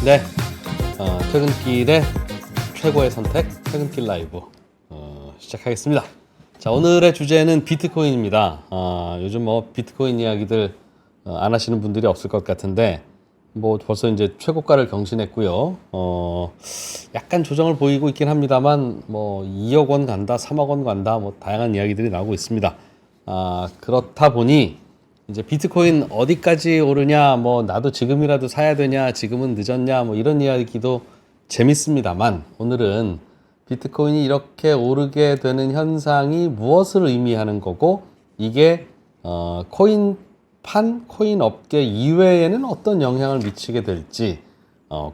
네, 퇴근길의 최고의 선택, 퇴근길 라이브 시작하겠습니다. 자, 오늘의 주제는 비트코인입니다. 요즘 뭐 비트코인 이야기들 안 하시는 분들이 없을 것 같은데 뭐 벌써 이제 최고가를 경신했고요. 약간 조정을 보이고 있긴 합니다만 뭐 2억 원 간다, 3억 원 간다, 뭐 다양한 이야기들이 나오고 있습니다. 그렇다 보니 이제 비트코인 어디까지 오르냐, 뭐 나도 지금이라도 사야 되냐, 지금은 늦었냐, 뭐 이런 이야기도 재밌습니다만 오늘은 비트코인이 이렇게 오르게 되는 현상이 무엇을 의미하는 거고 이게 코인 업계 이외에는 어떤 영향을 미치게 될지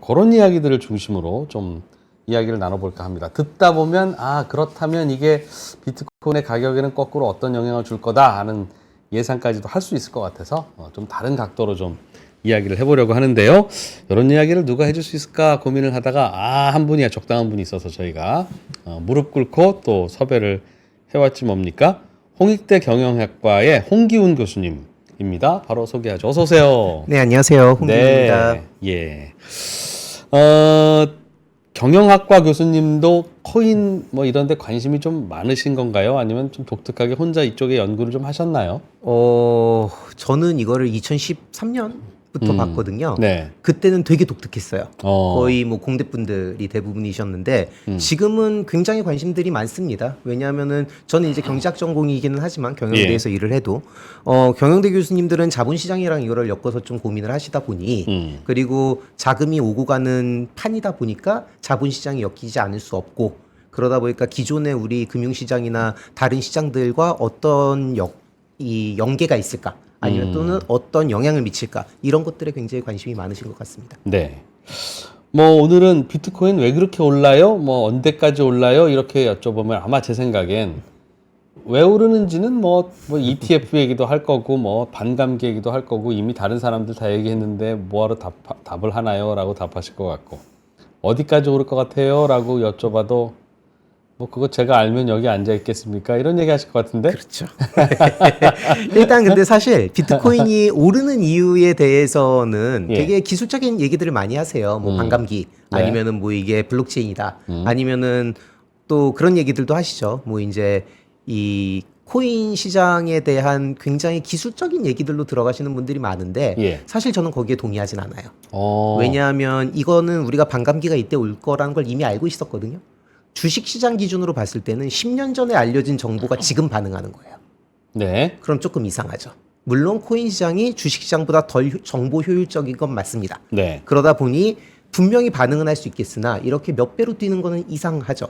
그런 이야기들을 중심으로 좀 이야기를 나눠볼까 합니다. 듣다 보면 그렇다면 이게 비트코인의 가격에는 거꾸로 어떤 영향을 줄 거다 하는 예상까지도 할 수 있을 것 같아서 좀 다른 각도로 좀 이야기를 해보려고 하는데요. 이런 이야기를 누가 해줄 수 있을까 고민을 하다가 한 분이야 적당한 분이 있어서 저희가 무릎 꿇고 또 섭외를 해왔지 뭡니까? 홍익대 경영학과의 홍기훈 교수님입니다. 바로 소개하죠. 어서 오세요. 네, 안녕하세요. 홍기훈입니다. 네, 예. 경영학과 교수님도 코인 뭐 이런 데 관심이 좀 많으신 건가요? 아니면 좀 독특하게 혼자 이쪽에 연구를 좀 하셨나요? 저는 이거를 2013년부터 봤거든요. 네. 그때는 되게 독특했어요. 어. 거의 뭐 공대분들이 대부분이셨는데 지금은 굉장히 관심들이 많습니다. 왜냐하면은 저는 이제 경제학 전공이기는 하지만 경영대에서 일을 해도 경영대 교수님들은 자본시장이랑 이거를 엮어서 좀 고민을 하시다 보니 그리고 자금이 오고 가는 판이다 보니까 자본시장이 엮이지 않을 수 없고 그러다 보니까 기존의 우리 금융시장이나 다른 시장들과 어떤 이 연계가 있을까? 아니면 또는 어떤 영향을 미칠까? 이런 것들에 굉장히 관심이 많으신 것 같습니다. 네. 뭐 오늘은 비트코인 왜 그렇게 올라요? 뭐 언제까지 올라요? 이렇게 여쭤보면 아마 제 생각엔 왜 오르는지는 뭐 ETF 얘기도 할 거고 뭐 반감기 얘기도 할 거고 이미 다른 사람들 다 얘기했는데 뭐하러 답을 하나요? 라고 답하실 것 같고 어디까지 오를 것 같아요? 라고 여쭤봐도 뭐 그거 제가 알면 여기 앉아 있겠습니까? 이런 얘기 하실 것 같은데? 그렇죠. 일단 근데 사실 비트코인이 오르는 이유에 대해서는 되게 기술적인 얘기들을 많이 하세요. 뭐 반감기 아니면은 뭐 이게 블록체인이다. 아니면은 또 그런 얘기들도 하시죠. 뭐 이제 이 코인 시장에 대한 굉장히 기술적인 얘기들로 들어가시는 분들이 많은데 사실 저는 거기에 동의하진 않아요. 왜냐하면 이거는 우리가 반감기가 이때 올 거라는 걸 이미 알고 있었거든요. 주식시장 기준으로 봤을 때는 10년 전에 알려진 정보가 지금 반응하는 거예요. 네. 그럼 조금 이상하죠. 물론 코인 시장이 주식시장보다 덜 정보 효율적인 건 맞습니다. 네. 그러다 보니 분명히 반응은 할 수 있겠으나 이렇게 몇 배로 뛰는 거는 이상하죠.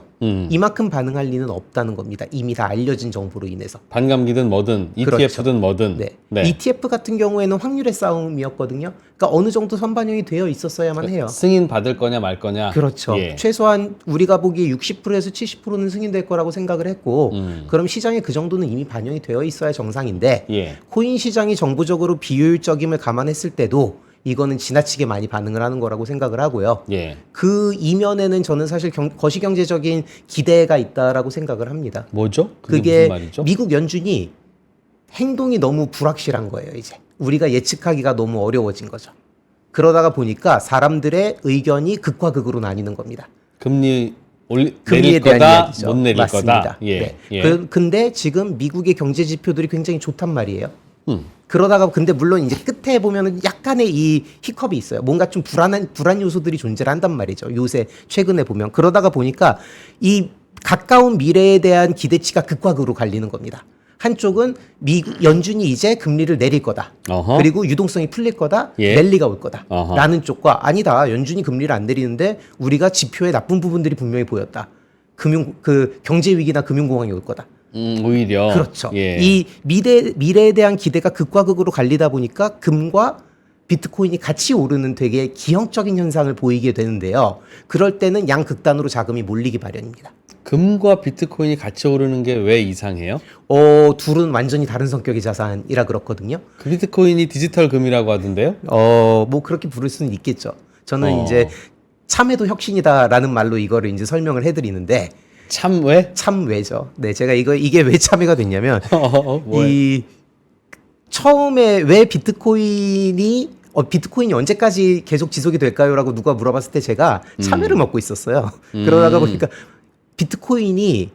이만큼 반응할 리는 없다는 겁니다. 이미 다 알려진 정보로 인해서. 반감기든 뭐든 ETF든 그렇죠. 뭐든. 네. ETF 같은 경우에는 확률의 싸움이었거든요. 그러니까 어느 정도 선반영이 되어 있었어야만 해요. 승인 받을 거냐 말 거냐. 그렇죠. 최소한 우리가 보기에 60%에서 70%는 승인될 거라고 생각을 했고 그럼 시장에 그 정도는 이미 반영이 되어 있어야 정상인데 코인 시장이 정보적으로 비효율적임을 감안했을 때도 이거는 지나치게 많이 반응을 하는 거라고 생각을 하고요. 그 이면에는 저는 사실 거시경제적인 기대가 있다라고 생각을 합니다. 뭐죠? 그게 무슨 말이죠? 미국 연준이 행동이 너무 불확실한 거예요. 이제 우리가 예측하기가 너무 어려워진 거죠. 그러다가 보니까 사람들의 의견이 극과 극으로 나뉘는 겁니다. 금리에 대한 거다, 이야기죠. 못 내릴 맞습니다. 거다. 근데 지금 미국의 경제 지표들이 굉장히 좋단 말이에요. 그러다가 근데 물론 이제 끝에 보면은 약간의 이 히컵이 있어요. 뭔가 좀 불안 요소들이 존재를 한단 말이죠. 요새 최근에 보면 그러다가 보니까 이 가까운 미래에 대한 기대치가 극과 극으로 갈리는 겁니다. 한쪽은 미국 연준이 이제 금리를 내릴 거다. 그리고 유동성이 풀릴 거다. 랠리가 올 거다. 라는 쪽과 아니다. 연준이 금리를 안 내리는데 우리가 지표에 나쁜 부분들이 분명히 보였다. 경제 위기나 금융 공황이 올 거다. 오히려 그렇죠. 이 미래에 대한 기대가 극과 극으로 갈리다 보니까 금과 비트코인이 같이 오르는 되게 기형적인 현상을 보이게 되는데요. 그럴 때는 양극단으로 자금이 몰리기 마련입니다. 금과 비트코인이 같이 오르는 게 왜 이상해요? 둘은 완전히 다른 성격의 자산이라 그렇거든요. 그 비트코인이 디지털 금이라고 하던데요? 뭐 그렇게 부를 수는 있겠죠. 저는 이제 참외도 혁신이다라는 말로 이거를 이제 설명을 해드리는데 참외? 참외죠. 네, 제가 이게 왜 참외가 됐냐면 처음에 왜 비트코인이 비트코인이 언제까지 계속 지속이 될까요?라고 누가 물어봤을 때 제가 참외를 먹고 있었어요. 그러다가 보니까 비트코인이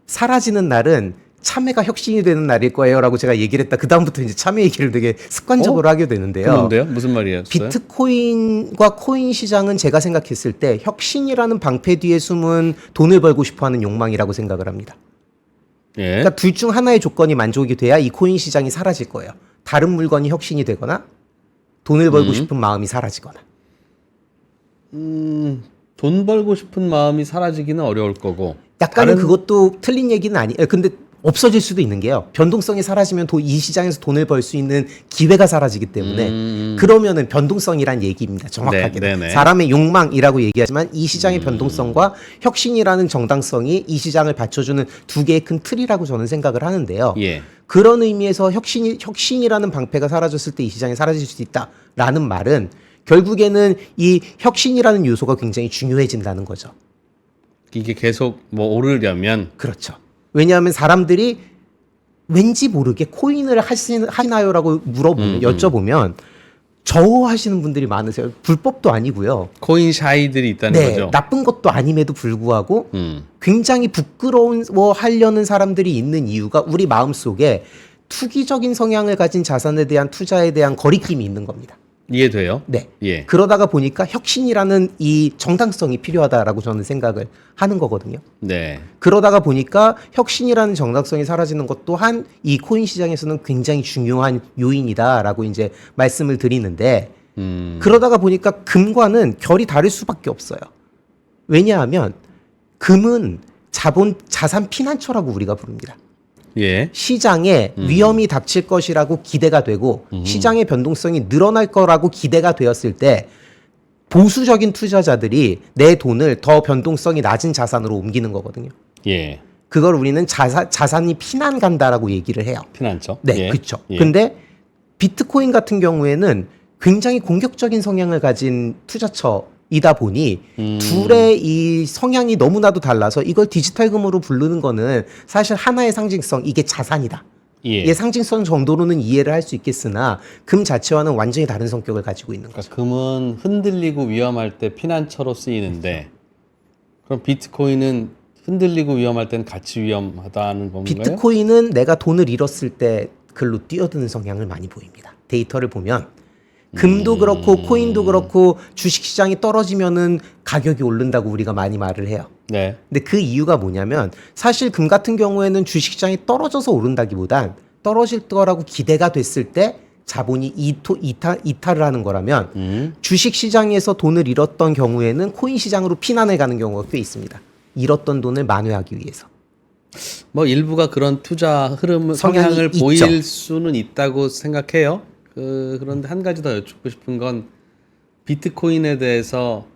사라지는 날은 참외가 혁신이 되는 날일 거예요라고 제가 얘기를 했다. 그 다음부터 이제 참외 얘기를 되게 습관적으로 하게 되는데요. 그런데요? 무슨 말이었어요? 비트코인과 코인 시장은 제가 생각했을 때 혁신이라는 방패 뒤에 숨은 돈을 벌고 싶어하는 욕망이라고 생각을 합니다. 예. 그러니까 둘 중 하나의 조건이 만족이 돼야 이 코인 시장이 사라질 거예요. 다른 물건이 혁신이 되거나 돈을 벌고 싶은 마음이 사라지거나. 돈 벌고 싶은 마음이 사라지기는 어려울 거고. 약간은 그것도 틀린 얘기는 아니에요. 근데 없어질 수도 있는 게요. 변동성이 사라지면 이 시장에서 돈을 벌 수 있는 기회가 사라지기 때문에 그러면은 변동성이란 얘기입니다. 정확하게. 네, 네네. 사람의 욕망이라고 얘기하지만 이 시장의 변동성과 혁신이라는 정당성이 이 시장을 받쳐주는 두 개의 큰 틀이라고 저는 생각을 하는데요. 예. 그런 의미에서 혁신이라는 방패가 사라졌을 때 이 시장이 사라질 수 있다라는 말은 결국에는 이 혁신이라는 요소가 굉장히 중요해진다는 거죠. 이게 계속 뭐 오르려면 그렇죠. 왜냐하면 사람들이 왠지 모르게 코인을 하시나요라고 물어보면 여쭤보면 저하시는 분들이 많으세요. 불법도 아니고요. 코인 샤이들이 있다는 네, 거죠. 나쁜 것도 아님에도 불구하고 굉장히 부끄러워하려는 사람들이 있는 이유가 우리 마음속에 투기적인 성향을 가진 자산에 대한 투자에 대한 거리낌이 있는 겁니다. 이해돼요? 네. 예. 그러다가 보니까 혁신이라는 이 정당성이 필요하다라고 저는 생각을 하는 거거든요. 네. 그러다가 보니까 혁신이라는 정당성이 사라지는 것 또한 이 코인 시장에서는 굉장히 중요한 요인이다라고 이제 말씀을 드리는데 그러다가 보니까 금과는 결이 다를 수밖에 없어요. 왜냐하면 금은 자산 피난처라고 우리가 부릅니다. 예. 시장에 위험이 닥칠 것이라고 기대가 되고 시장의 변동성이 늘어날 거라고 기대가 되었을 때 보수적인 투자자들이 내 돈을 더 변동성이 낮은 자산으로 옮기는 거거든요. 예. 그걸 우리는 자산이 피난 간다라고 얘기를 해요. 피난처. 네, 예. 그렇죠. 예. 근데 비트코인 같은 경우에는 굉장히 공격적인 성향을 가진 투자처이다 보니 둘의 이 성향이 너무나도 달라서 이걸 디지털금으로 부르는 거는 사실 하나의 상징성, 이게 자산이다. 예. 이 상징성 정도로는 이해를 할 수 있겠으나 금 자체와는 완전히 다른 성격을 가지고 있는 거죠. 그러니까 금은 흔들리고 위험할 때 피난처로 쓰이는데 그럼 비트코인은 흔들리고 위험할 때는 같이 위험하다는 건가요? 비트코인은 내가 돈을 잃었을 때 글로 뛰어드는 성향을 많이 보입니다. 데이터를 보면 금도 그렇고 코인도 그렇고 주식시장이 떨어지면은 가격이 오른다고 우리가 많이 말을 해요. 네. 근데 그 이유가 뭐냐면 사실 금 같은 경우에는 주식시장이 떨어져서 오른다기보단 떨어질 거라고 기대가 됐을 때 자본이 이탈을 하는 거라면 주식시장에서 돈을 잃었던 경우에는 코인 시장으로 피난을 가는 경우가 꽤 있습니다. 잃었던 돈을 만회하기 위해서. 뭐 일부가 그런 투자 흐름 성향이 성향을 있죠. 보일 수는 있다고 생각해요. 그런데 한 가지 더 여쭙고 싶은 건 비트코인에 대해서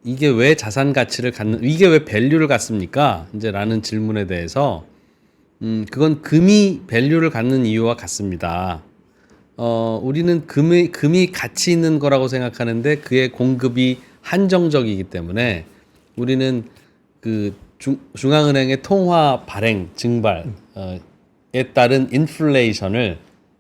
이게 왜 자산 가치를 갖는, 이게 왜 밸류를 갖습니까? 이제 라는 질문에 대해서 그건 금이 밸류를 갖는 이유와 같습니다. 우리는 금이 가치 있는 거라고 생각하는데 그의 공급이 한정적이기 때문에 우리는 그 중앙은행의 통화 발행 증발에 따른 인플레이션을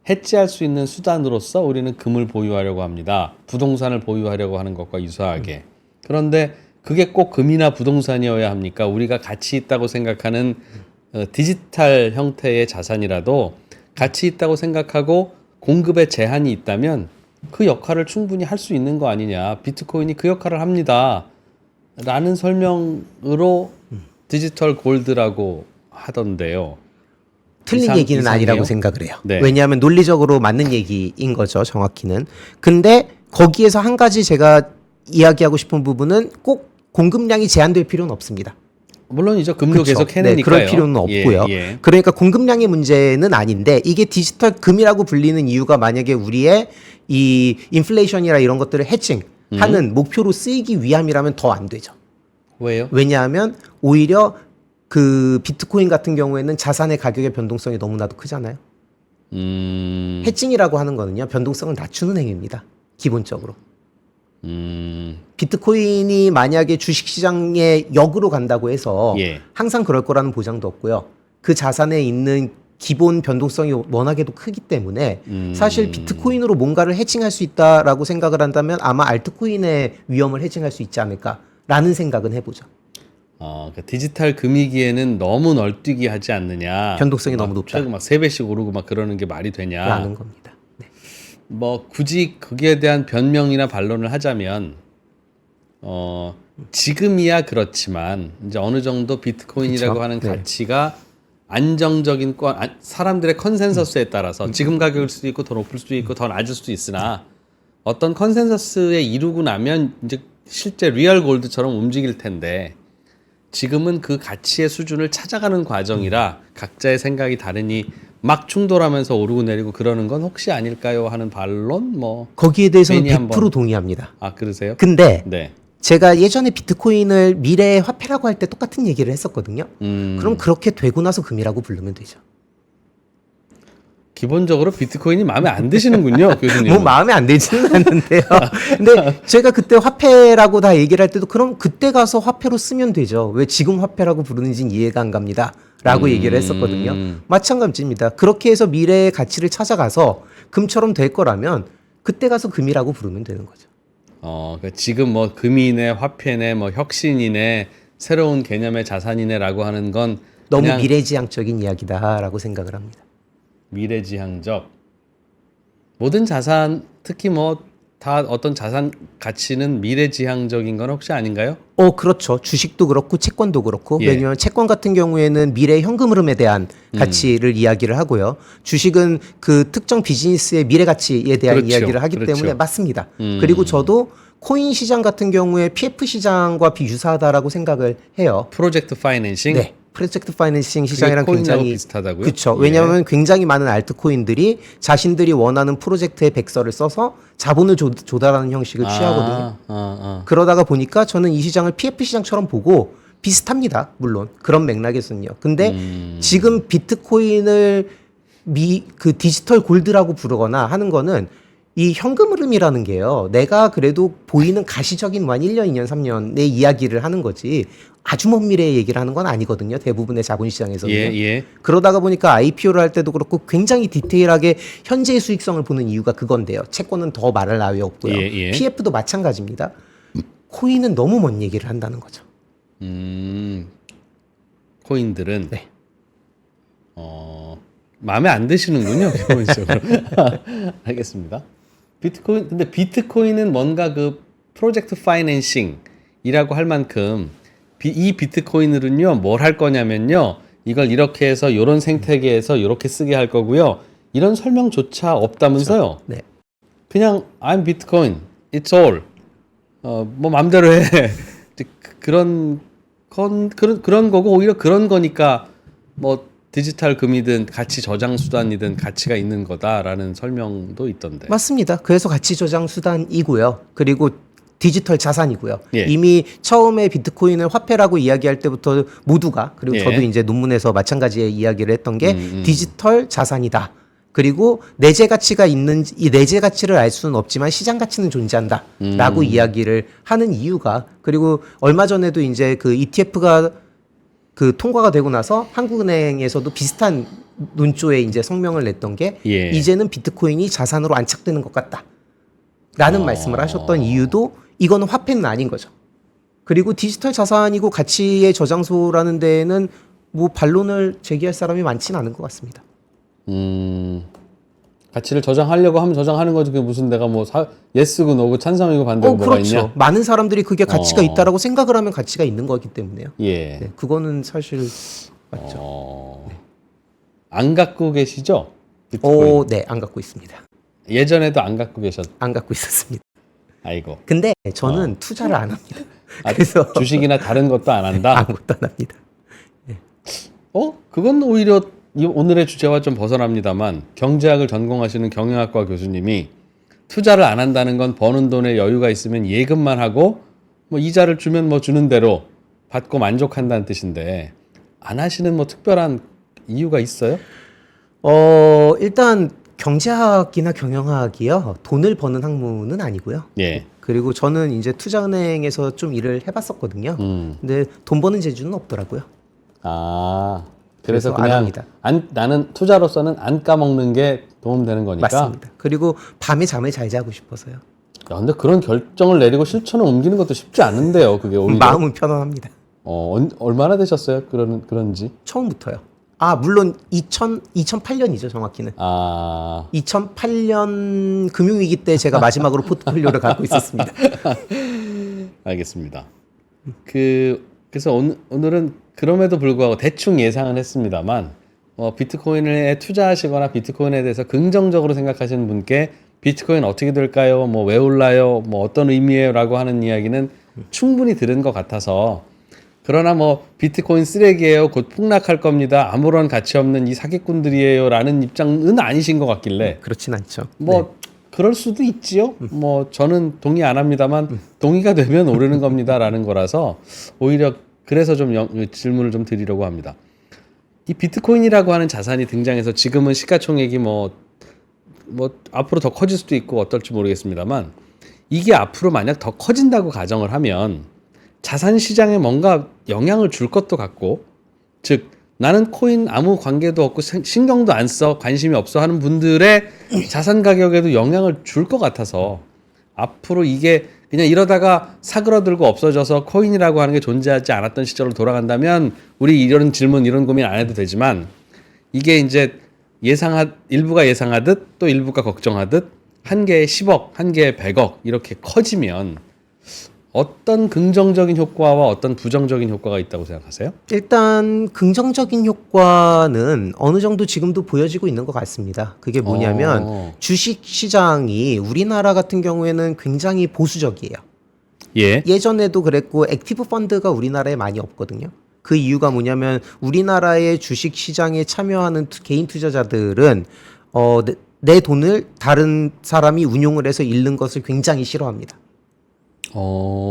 해지할 수 있는 수단으로서 우리는 금을 보유하려고 합니다. 부동산을 보유하려고 하는 것과 유사하게. 그런데 그게 꼭 금이나 부동산이어야 합니까? 우리가 가치 있다고 생각하는 디지털 형태의 자산이라도 가치 있다고 생각하고 공급에 제한이 있다면 그 역할을 충분히 할 수 있는 거 아니냐. 비트코인이 그 역할을 합니다. 라는 설명으로 디지털 골드라고 하던데요. 틀린 얘기는 이상해요? 아니라고 생각을 해요. 네. 왜냐하면 논리적으로 맞는 얘기인 거죠, 정확히는. 근데 거기에서 한 가지 제가 이야기하고 싶은 부분은 꼭 공급량이 제한될 필요는 없습니다. 물론이죠. 금도 그쵸? 계속 해내니까요. 네, 그럴 필요는 없고요. 예, 예. 그러니까 공급량의 문제는 아닌데 이게 디지털 금이라고 불리는 이유가 만약에 우리의 이 인플레이션이나 이런 것들을 해칭하는 목표로 쓰이기 위함이라면 더 안 되죠. 왜요? 왜냐하면 오히려 그 비트코인 같은 경우에는 자산의 가격의 변동성이 너무나도 크잖아요. 해칭이라고 하는 거는요, 변동성을 낮추는 행위입니다. 기본적으로. 비트코인이 만약에 주식시장의 역으로 간다고 해서 예. 항상 그럴 거라는 보장도 없고요. 그 자산에 있는 기본 변동성이 워낙에도 크기 때문에 사실 비트코인으로 뭔가를 해칭할 수 있다라고 생각을 한다면 아마 알트코인의 위험을 해칭할 수 있지 않을까라는 생각은 해보죠. 그러니까 디지털 금이기에는 너무 널뛰기 하지 않느냐. 변동성이 너무 높다. 최근 막 3배씩 오르고 막 그러는 게 말이 되냐. 라는 겁니다. 네. 뭐 굳이 거기에 대한 변명이나 반론을 하자면 지금이야 그렇지만 이제 어느 정도 비트코인이라고 그쵸? 하는 네. 가치가 안정적인 사람들의 컨센서스에 따라서 지금 가격일 수도 있고 더 높을 수도 있고 더 낮을 수도 있으나 어떤 컨센서스에 이루고 나면 이제 실제 리얼 골드처럼 움직일 텐데 지금은 그 가치의 수준을 찾아가는 과정이라 각자의 생각이 다르니 막 충돌하면서 오르고 내리고 그러는 건 혹시 아닐까요 하는 반론 뭐 거기에 대해서는 괜히 100% 한번- 동의합니다. 그러세요? 근데 네. 제가 예전에 비트코인을 미래의 화폐라고 할 때 똑같은 얘기를 했었거든요. 그럼 그렇게 되고 나서 금이라고 부르면 되죠. 기본적으로 비트코인이 마음에 안 드시는군요, 교수님. 뭐 마음에 안 들지는 않는데요. 근데 제가 그때 화폐라고 다 얘기를 할 때도 그럼 그때 가서 화폐로 쓰면 되죠. 왜 지금 화폐라고 부르는지는 이해가 안 갑니다. 라고 얘기를 했었거든요. 마찬가지입니다. 그렇게 해서 미래의 가치를 찾아가서 금처럼 될 거라면 그때 가서 금이라고 부르면 되는 거죠. 그러니까 지금 뭐 금이네, 화폐네, 뭐 혁신이네, 새로운 개념의 자산이네라고 하는 건 너무 그냥 미래지향적인 이야기다라고 생각을 합니다. 미래지향적. 모든 자산, 특히 뭐 다 어떤 자산 가치는 미래지향적인 건 혹시 아닌가요? 그렇죠. 주식도 그렇고 채권도 그렇고 예. 왜냐하면 채권 같은 경우에는 미래 현금 흐름에 대한 가치를 이야기를 하고요. 주식은 그 특정 비즈니스의 미래 가치에 대한 그렇죠. 이야기를 하기 그렇죠. 때문에 맞습니다. 그리고 저도 코인 시장 같은 경우에 PF 시장과 비유사하다라고 생각을 해요. 프로젝트 파이낸싱. 네. 프로젝트 파이낸싱 시장이랑 코인하고 굉장히 비슷하다고요? 그렇죠. 예. 왜냐하면 굉장히 많은 알트코인들이 자신들이 원하는 프로젝트의 백서를 써서 자본을 조달하는 형식을 취하거든요. 그러다가 보니까 저는 이 시장을 PF 시장처럼 보고 비슷합니다. 물론 그런 맥락에서는요. 근데 지금 비트코인을 그 디지털 골드라고 부르거나 하는 거는 이 현금 흐름이라는 게요. 내가 그래도 보이는 가시적인 한 1년, 2년, 3년의 이야기를 하는 거지 아주 먼 미래의 얘기를 하는 건 아니거든요. 대부분의 자본시장에서는. 예. 그러다가 보니까 IPO를 할 때도 그렇고 굉장히 디테일하게 현재의 수익성을 보는 이유가 그건데요. 채권은 더 말할 나위 없고요. 예. PF도 마찬가지입니다. 코인은 너무 먼 얘기를 한다는 거죠. 코인들은 네. 마음에 안 드시는군요, 기본적으로. 알겠습니다. 근데 비트코인은 뭔가 그 프로젝트 파이낸싱이라고 할 만큼 이 비트코인으로는요, 뭘 할 거냐면요, 이걸 이렇게 해서 이런 생태계에서 이렇게 쓰게 할 거고요. 이런 설명조차 없다면서요. 네. 그냥 I'm Bitcoin, it's all. 뭐 맘대로 해. 그런 거고 오히려 그런 거니까 뭐 디지털 금이든 가치 저장 수단이든 가치가 있는 거다라는 설명도 있던데. 맞습니다. 그래서 가치 저장 수단이고요. 그리고 디지털 자산이고요. 예. 이미 처음에 비트코인을 화폐라고 이야기할 때부터 모두가 그리고 예. 저도 이제 논문에서 마찬가지의 이야기를 했던 게 디지털 자산이다. 그리고 내재 가치가 있는지 이 내재 가치를 알 수는 없지만 시장 가치는 존재한다라고 이야기를 하는 이유가 그리고 얼마 전에도 이제 그 ETF가 그 통과가 되고 나서 한국은행에서도 비슷한 논조에 이제 성명을 냈던 게 예. 이제는 비트코인이 자산으로 안착되는 것 같다라는 말씀을 하셨던 이유도 이거는 화폐는 아닌 거죠. 그리고 디지털 자산이고 가치의 저장소라는 데에는 뭐 반론을 제기할 사람이 많지는 않은 것 같습니다. 가치를 저장하려고 하면 저장하는 거지. 그게 무슨 내가 뭐 예스고 노고 찬성이고 반대고 뭐가 그렇죠. 있냐? 많은 사람들이 그게 가치가 있다라고 생각을 하면 가치가 있는 거기 때문에요. 예. 네, 그거는 사실 맞죠. 안 갖고 계시죠? 비트코인. 네, 안 갖고 있습니다. 예전에도 안 갖고 계셨. 안 갖고 있었습니다. 아이고. 근데 저는 투자를 안 합니다. 그래서 주식이나 다른 것도 안 한다. 아무것도 안 합니다. 그건 오히려 오늘의 주제와 좀 벗어납니다만 경제학을 전공하시는 경영학과 교수님이 투자를 안 한다는 건 버는 돈에 여유가 있으면 예금만 하고 뭐 이자를 주면 뭐 주는 대로 받고 만족한다는 뜻인데 안 하시는 뭐 특별한 이유가 있어요? 일단 경제학이나 경영학이요. 돈을 버는 학문은 아니고요. 예. 그리고 저는 이제 투자은행에서 좀 일을 해봤었거든요. 근데 돈 버는 재주는 없더라고요. 그래서 안 그냥 합니다. 나는 투자로서는 안 까먹는 게 도움되는 거니까. 맞습니다. 그리고 밤에 잠을 잘 자고 싶어서요. 야, 근데 그런 결정을 내리고 실천을 옮기는 것도 쉽지 않은데요. 그게 오히려. 마음은 편안합니다. 얼마나 되셨어요? 그런지. 처음부터요. 물론 2008년이죠, 정확히는. 2008년 금융위기 때 제가 마지막으로 포트폴리오를 갖고 있었습니다. 알겠습니다. 그래서 오늘은 그럼에도 불구하고 대충 예상은 했습니다만 비트코인에 투자하시거나 비트코인에 대해서 긍정적으로 생각하시는 분께 비트코인 어떻게 될까요? 뭐 왜 올라요? 뭐 어떤 의미예요?라고 하는 이야기는 충분히 들은 것 같아서 그러나 뭐 비트코인 쓰레기예요. 곧 폭락할 겁니다. 아무런 가치 없는 이 사기꾼들이에요라는 입장은 아니신 것 같길래 그렇진 않죠. 뭐 그럴 수도 있지요. 뭐 저는 동의 안 합니다만 동의가 되면 오르는 겁니다라는 거라서 오히려 그래서 좀 질문을 좀 드리려고 합니다. 이 비트코인이라고 하는 자산이 등장해서 지금은 시가총액이 뭐 앞으로 더 커질 수도 있고 어떨지 모르겠습니다만 이게 앞으로 만약 더 커진다고 가정을 하면 자산 시장에 뭔가 영향을 줄 것도 같고, 즉 나는 코인 아무 관계도 없고 신경도 안 써, 관심이 없어 하는 분들의 자산 가격에도 영향을 줄 것 같아서 앞으로 이게 그냥 이러다가 사그러들고 없어져서 코인이라고 하는 게 존재하지 않았던 시절로 돌아간다면 우리 이런 질문 이런 고민 안 해도 되지만 이게 이제 일부가 예상하듯 또 일부가 걱정하듯 한 개에 10억, 한 개에 100억 이렇게 커지면 어떤 긍정적인 효과와 어떤 부정적인 효과가 있다고 생각하세요? 일단 긍정적인 효과는 어느 정도 지금도 보여지고 있는 것 같습니다. 그게 뭐냐면 주식 시장이 우리나라 같은 경우에는 굉장히 보수적이에요. 예전에도 그랬고 액티브 펀드가 우리나라에 많이 없거든요. 그 이유가 뭐냐면 우리나라의 주식 시장에 참여하는 개인 투자자들은 내 돈을 다른 사람이 운용을 해서 잃는 것을 굉장히 싫어합니다.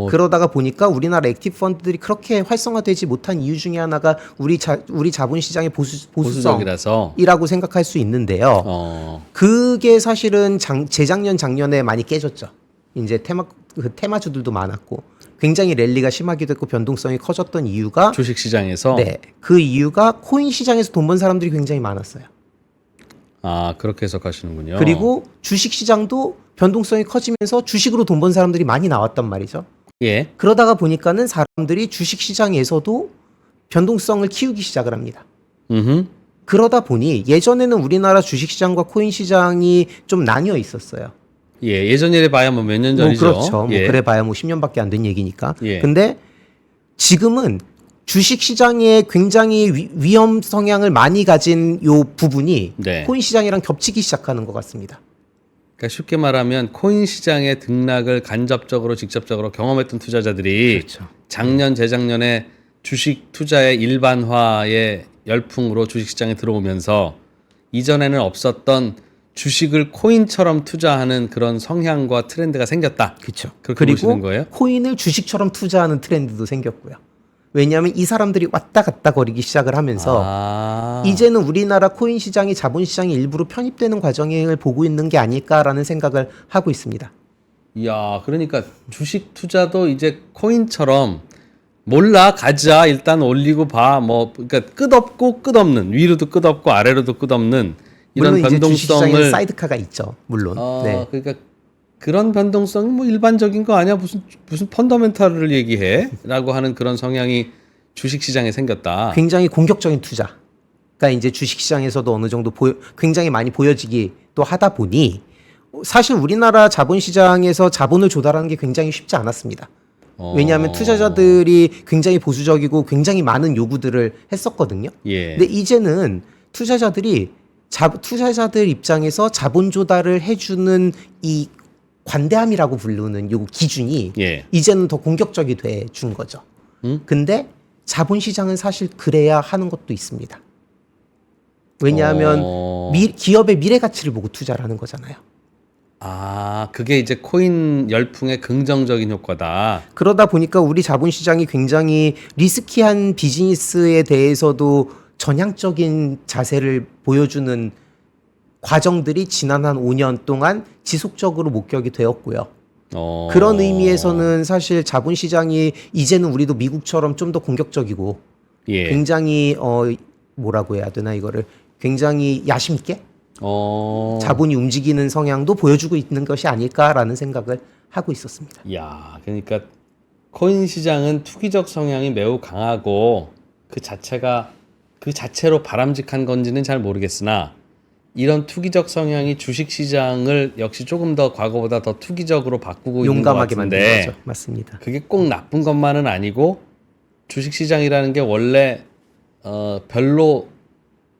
그러다가 보니까 우리나라 액티브 펀드들이 그렇게 활성화되지 못한 이유 중에 하나가 우리 자본 시장의 보수성이라고 생각할 수 있는데요. 그게 사실은 재작년 작년에 많이 깨졌죠. 이제 테마주들도 많았고 굉장히 랠리가 심하기도 했고 변동성이 커졌던 이유가 주식 시장에서 그 이유가 코인 시장에서 돈 번 사람들이 굉장히 많았어요. 그렇게 해석하시는군요. 그리고 주식 시장도 변동성이 커지면서 주식으로 돈 번 사람들이 많이 나왔단 말이죠. 그러다가 보니까는 사람들이 주식 시장에서도 변동성을 키우기 시작을 합니다. 그러다 보니 예전에는 우리나라 주식 시장과 코인 시장이 좀 나뉘어 있었어요. 예전에 봐야 뭐 몇 년 전이죠. 그렇죠. 그래 봐야 뭐 10년밖에 안 된 얘기니까. 근데 지금은 주식 시장에 굉장히 위험 성향을 많이 가진 요 부분이 코인 시장이랑 겹치기 시작하는 것 같습니다. 그러니까 쉽게 말하면 코인 시장의 등락을 간접적으로 직접적으로 경험했던 투자자들이 작년 재작년에 주식 투자의 일반화의 열풍으로 주식 시장에 들어오면서 이전에는 없었던 주식을 코인처럼 투자하는 그런 성향과 트렌드가 생겼다. 그렇죠. 그렇게 보시는 거예요? 코인을 주식처럼 투자하는 트렌드도 생겼고요. 왜냐하면 이 사람들이 왔다 갔다 거리기 시작을 하면서 이제는 우리나라 코인 시장이 자본 시장의 일부로 편입되는 과정을 보고 있는 게 아닐까라는 생각을 하고 있습니다. 이야, 그러니까 주식 투자도 이제 코인처럼 몰라 가자 일단 올리고 봐 뭐 그러니까 끝없고 끝없는 위로도 끝없고 아래로도 끝없는 이런 물론 변동성을 이제 주식 시장에는 사이드카가 있죠. 물론. 그러니까 그런 변동성이 뭐 일반적인 거 아니야 무슨 펀더멘탈을 얘기해라고 하는 그런 성향이 주식 시장에 생겼다. 굉장히 공격적인 투자가 이제 주식 시장에서도 어느 정도 굉장히 많이 보여지기 또 하다 보니 사실 우리나라 자본 시장에서 자본을 조달하는 게 굉장히 쉽지 않았습니다. 왜냐하면 투자자들이 굉장히 보수적이고 굉장히 많은 요구들을 했었거든요. 근데 이제는 투자자들 입장에서 자본 조달을 해주는 이 관대함이라고 부르는 요 기준이 이제는 더 공격적이 돼 준 거죠. 근데 자본시장은 사실 그래야 하는 것도 있습니다. 왜냐하면 기업의 미래 가치를 보고 투자를 하는 거잖아요. 그게 이제 코인 열풍의 긍정적인 효과다. 그러다 보니까 우리 자본시장이 굉장히 리스키한 비즈니스에 대해서도 전향적인 자세를 보여주는 과정들이 지난 한 5년 동안 지속적으로 목격이 되었고요. 그런 의미에서는 사실 자본시장이 이제는 우리도 미국처럼 좀 더 공격적이고 굉장히 뭐라고 해야 되나 이거를 굉장히 야심있게 어. 자본이 움직이는 성향도 보여주고 있는 것이 아닐까라는 생각을 하고 있었습니다. 야, 그러니까 코인 시장은 투기적 성향이 매우 강하고 그 자체로 바람직한 건지는 잘 모르겠으나 이런 투기적 성향이 주식 시장을 역시 조금 더 과거보다 더 투기적으로 바꾸고 있는 것 용감하게 만든 같은데 거죠. 맞습니다. 그게 꼭 나쁜 것만은 아니고 주식 시장이라는 게 원래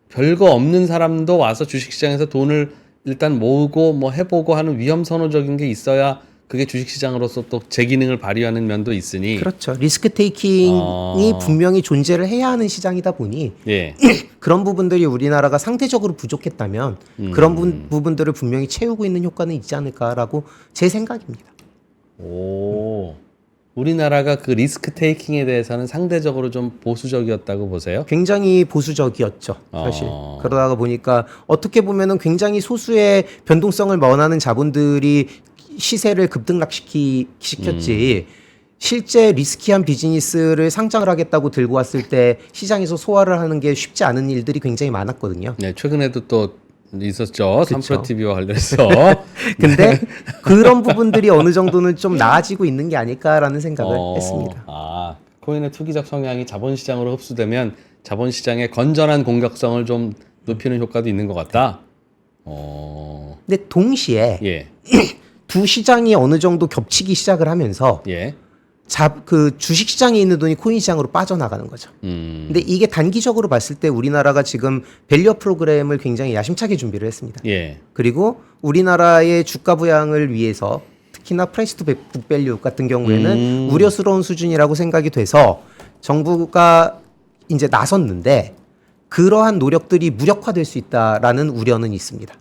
별거 없는 사람도 와서 주식 시장에서 돈을 일단 모으고 뭐 해보고 하는 위험 선호적인 게 있어야 그게 주식 시장으로서 또 제 기능을 발휘하는 면도 있으니 그렇죠. 리스크 테이킹이 분명히 존재를 해야 하는 시장이다 보니 예. 그런 부분들이 우리나라가 상대적으로 부족했다면 그런 부분들을 분명히 채우고 있는 효과는 있지 않을까라고 제 생각입니다. 오. 우리나라가 그 리스크 테이킹에 대해서는 상대적으로 좀 보수적이었다고 보세요? 굉장히 보수적이었죠, 사실. 어. 그러다가 보니까 어떻게 보면은 굉장히 소수의 변동성을 원하는 자본들이 시세를 급등락시켰지. 실제 리스키한 비즈니스를 상장을 하겠다고 들고 왔을 때 시장에서 소화를 하는 게 쉽지 않은 일들이 굉장히 많았거든요. 네, 최근에도 또 있었죠. 그쵸. 3프로 TV와 관련해서. 근데 그런 부분들이 어느 정도는 좀 나아지고 있는 게 아닐까라는 생각을 했습니다. 아, 코인의 투기적 성향이 자본시장으로 흡수되면 자본시장의 건전한 공격성을 좀 높이는 효과도 있는 것 같다. 근데 동시에 예, 두 시장이 어느 정도 겹치기 시작을 하면서 예. 그 주식 시장에 있는 돈이 코인 시장으로 빠져나가는 거죠. 근데 이게 단기적으로 봤을 때 우리나라가 지금 밸류업 프로그램을 굉장히 야심차게 준비를 했습니다. 예. 그리고 우리나라의 주가 부양을 위해서 특히나 프라이스 투 북밸류 같은 경우에는 우려스러운 수준이라고 생각이 돼서 정부가 이제 나섰는데 그러한 노력들이 무력화될 수 있다라는 우려는 있습니다.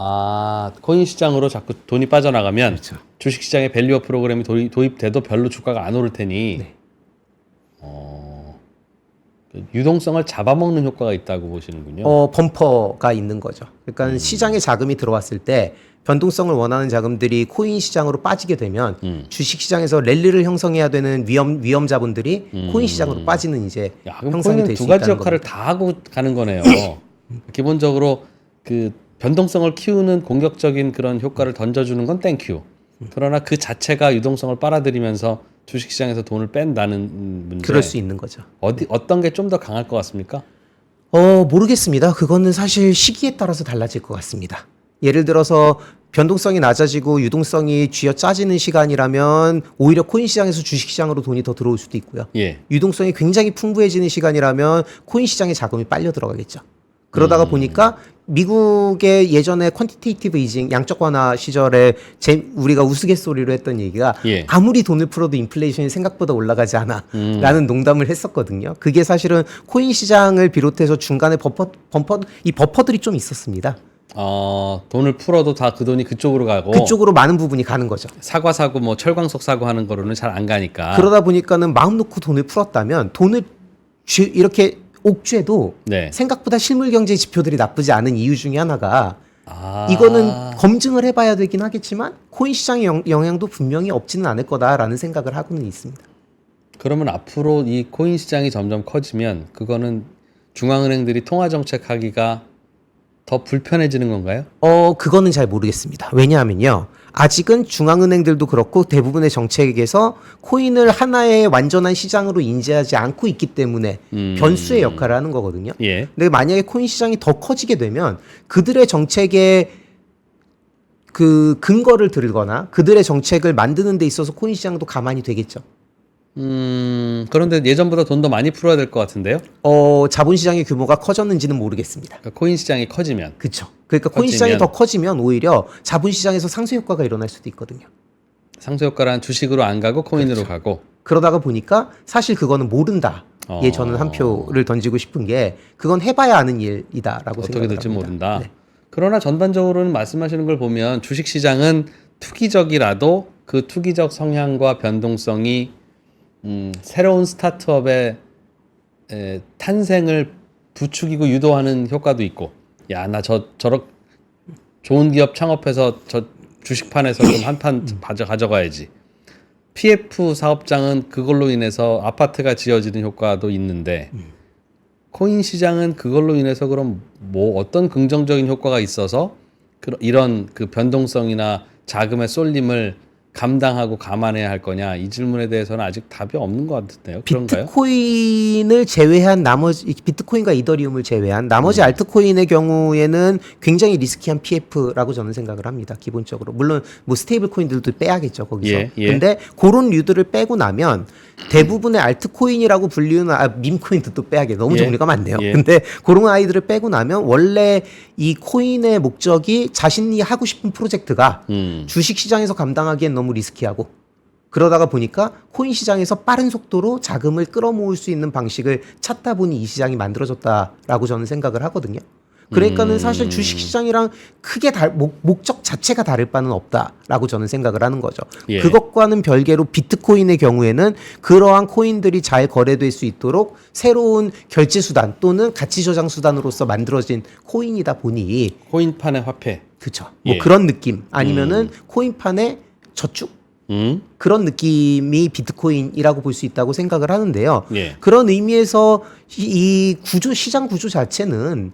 아, 코인 시장으로 자꾸 돈이 빠져나가면 그렇죠. 주식 시장에 밸류업 프로그램이 도입돼도 별로 주가가 안 오를 테니 네. 그 유동성을 잡아먹는 효과가 있다고 보시는군요. 범퍼가 있는 거죠. 그러니까 시장에 자금이 들어왔을 때 변동성을 원하는 자금들이 코인 시장으로 빠지게 되면 주식 시장에서 랠리를 형성해야 되는 위험 자본들이 코인 시장으로 빠지는 이제 야, 그럼 형성이 코인은 될 수 두 가지 있다는 역할을 겁니다. 다 하고 가는 거네요. 기본적으로 그 변동성을 키우는 공격적인 그런 효과를 던져주는 건 땡큐. 그러나 그 자체가 유동성을 빨아들이면서 주식시장에서 돈을 뺀다는 문제. 그럴 수 있는 거죠. 어떤 게 좀 더 강할 것 같습니까? 모르겠습니다. 그거는 사실 시기에 따라서 달라질 것 같습니다. 예를 들어서 변동성이 낮아지고 유동성이 쥐어 짜지는 시간이라면 오히려 코인 시장에서 주식 시장으로 돈이 더 들어올 수도 있고요. 예. 유동성이 굉장히 풍부해지는 시간이라면 코인 시장에 자금이 빨려 들어가겠죠. 그러다가 보니까 미국의 예전에 퀀티테이티브 이징 양적 완화 시절에 우리가 우스갯소리로 했던 얘기가 예. 아무리 돈을 풀어도 인플레이션이 생각보다 올라가지 않아 라는 농담을 했었거든요. 그게 사실은 코인 시장을 비롯해서 중간에 이 버퍼들이 좀 있었습니다. 돈을 풀어도 다 그 돈이 그쪽으로 가고 그쪽으로 많은 부분이 가는 거죠. 사과 사고 뭐 철광석 사고 하는 거로는 잘 안 가니까. 그러다 보니까는 마음 놓고 돈을 풀었다면 돈을 이렇게 옥죄도 네. 생각보다 실물 경제 지표들이 나쁘지 않은 이유 중에 하나가 아. 이거는 검증을 해봐야 되긴 하겠지만 코인 시장의 영향도 분명히 없지는 않을 거다라는 생각을 하고는 있습니다. 그러면 앞으로 이 코인 시장이 점점 커지면 그거는 중앙은행들이 통화 정책하기가 더 불편해지는 건가요? 그거는 잘 모르겠습니다. 왜냐하면요. 아직은 중앙은행들도 그렇고 대부분의 정책에서 코인을 하나의 완전한 시장으로 인지하지 않고 있기 때문에 변수의 역할을 하는 거거든요. 예. 근데 만약에 코인 시장이 더 커지게 되면 그들의 정책에 그 근거를 들거나 그들의 정책을 만드는 데 있어서 코인 시장도 가만히 되겠죠. 그런데 예전보다 돈도 많이 풀어야 될 것 같은데요? 자본시장의 규모가 커졌는지는 모르겠습니다. 그러니까 코인 시장이 커지면. 그렇죠. 그러니까 코인 시장이 더 커지면 오히려 자본시장에서 상쇄 효과가 일어날 수도 있거든요. 상쇄 효과란 주식으로 안 가고 코인으로 가고. 그러다가 보니까 사실 그거는 모른다. 예, 저는 한 표를 던지고 싶은 게 그건 해봐야 아는 일이다라고 어떻게 생각을 될지 합니다. 모른다. 네. 그러나 전반적으로는 말씀하시는 걸 보면 주식 시장은 투기적이라도 그 투기적 성향과 변동성이 새로운 스타트업의 탄생을 부추기고 유도하는 효과도 있고, 야, 나 저렇게 좋은 기업 창업해서 저 주식판에서 좀 한 판 가져가야지. PF 사업장은 그걸로 인해서 아파트가 지어지는 효과도 있는데 코인 시장은 그걸로 인해서 그럼 뭐 어떤 긍정적인 효과가 있어서 이런 그 변동성이나 자금의 쏠림을 감당하고 감안해야 할 거냐 이 질문에 대해서는 아직 답이 없는 것 같은데요. 그런가요? 비트코인을 제외한 나머지 비트코인과 이더리움을 제외한 나머지 알트코인의 경우에는 굉장히 리스키한 PF라고 저는 생각을 합니다. 기본적으로 물론 뭐 스테이블 코인들도 빼야겠죠 거기서. 예, 예. 근데 그런 류들을 빼고 나면 대부분의 알트코인이라고 불리는 밈코인도 또 빼야겠. 너무 예, 종류가 많네요. 예. 근데 그런 아이들을 빼고 나면 원래 이 코인의 목적이 자신이 하고 싶은 프로젝트가 주식 시장에서 감당하기엔 너무 리스키하고 그러다가 보니까 코인 시장에서 빠른 속도로 자금을 끌어모을 수 있는 방식을 찾다 보니 이 시장이 만들어졌다라고 저는 생각을 하거든요. 그러니까는 사실 주식 시장이랑 크게 목적 자체가 다를 바는 없다라고 저는 생각을 하는 거죠. 예. 그것과는 별개로 비트코인의 경우에는 그러한 코인들이 잘 거래될 수 있도록 새로운 결제 수단 또는 가치 저장 수단으로서 만들어진 코인이다 보니 코인판의 화폐. 그렇죠. 예. 뭐 그런 느낌 아니면은 코인판의 저축 그런 느낌이 비트코인이라고 볼 수 있다고 생각을 하는데요. 예. 그런 의미에서 이 구조 시장 구조 자체는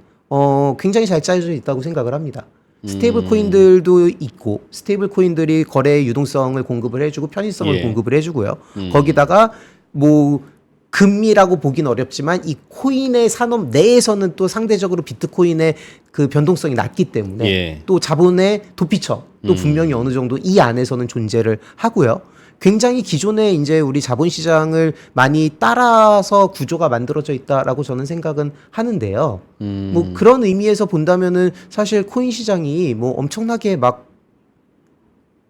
굉장히 잘 짜여져 있다고 생각을 합니다. 스테이블 코인들도 있고 스테이블 코인들이 거래 유동성을 공급을 해주고 편의성을 예. 공급을 해주고요. 거기다가 뭐 금이라고 보긴 어렵지만 이 코인의 산업 내에서는 또 상대적으로 비트코인의 그 변동성이 낮기 때문에 예. 또 자본의 도피처 또 분명히 어느 정도 이 안에서는 존재를 하고요. 굉장히 기존에 이제 우리 자본시장을 많이 따라서 구조가 만들어져 있다라고 저는 생각은 하는데요. 뭐 그런 의미에서 본다면은 사실 코인 시장이 뭐 엄청나게 막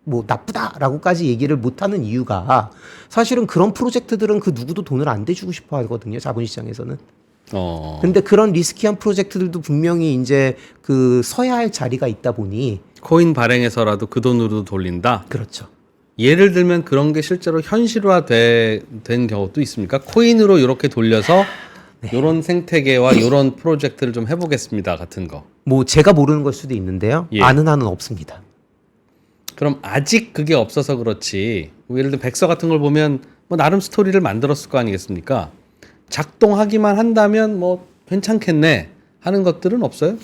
뭐 나쁘다라고까지 얘기를 못하는 이유가 사실은 그런 프로젝트들은 그 누구도 돈을 안 대주고 싶어 하거든요. 자본시장에서는. 근데 그런 리스키한 프로젝트들도 분명히 이제 그 서야 할 자리가 있다 보니 코인 발행해서라도 그 돈으로 돌린다. 그렇죠. 예를 들면 그런 게 실제로 현실화된 경우도 있습니까? 코인으로 이렇게 돌려서 이런 생태계와 이런 프로젝트를 좀 해보겠습니다 같은 거. 뭐 제가 모르는 걸 수도 있는데요. 예. 아는 한은 없습니다. 그럼 아직 그게 없어서 그렇지. 뭐 예를 들면 백서 같은 걸 보면 뭐 나름 스토리를 만들었을 거 아니겠습니까? 작동하기만 한다면 뭐 괜찮겠네 하는 것들은 없어요?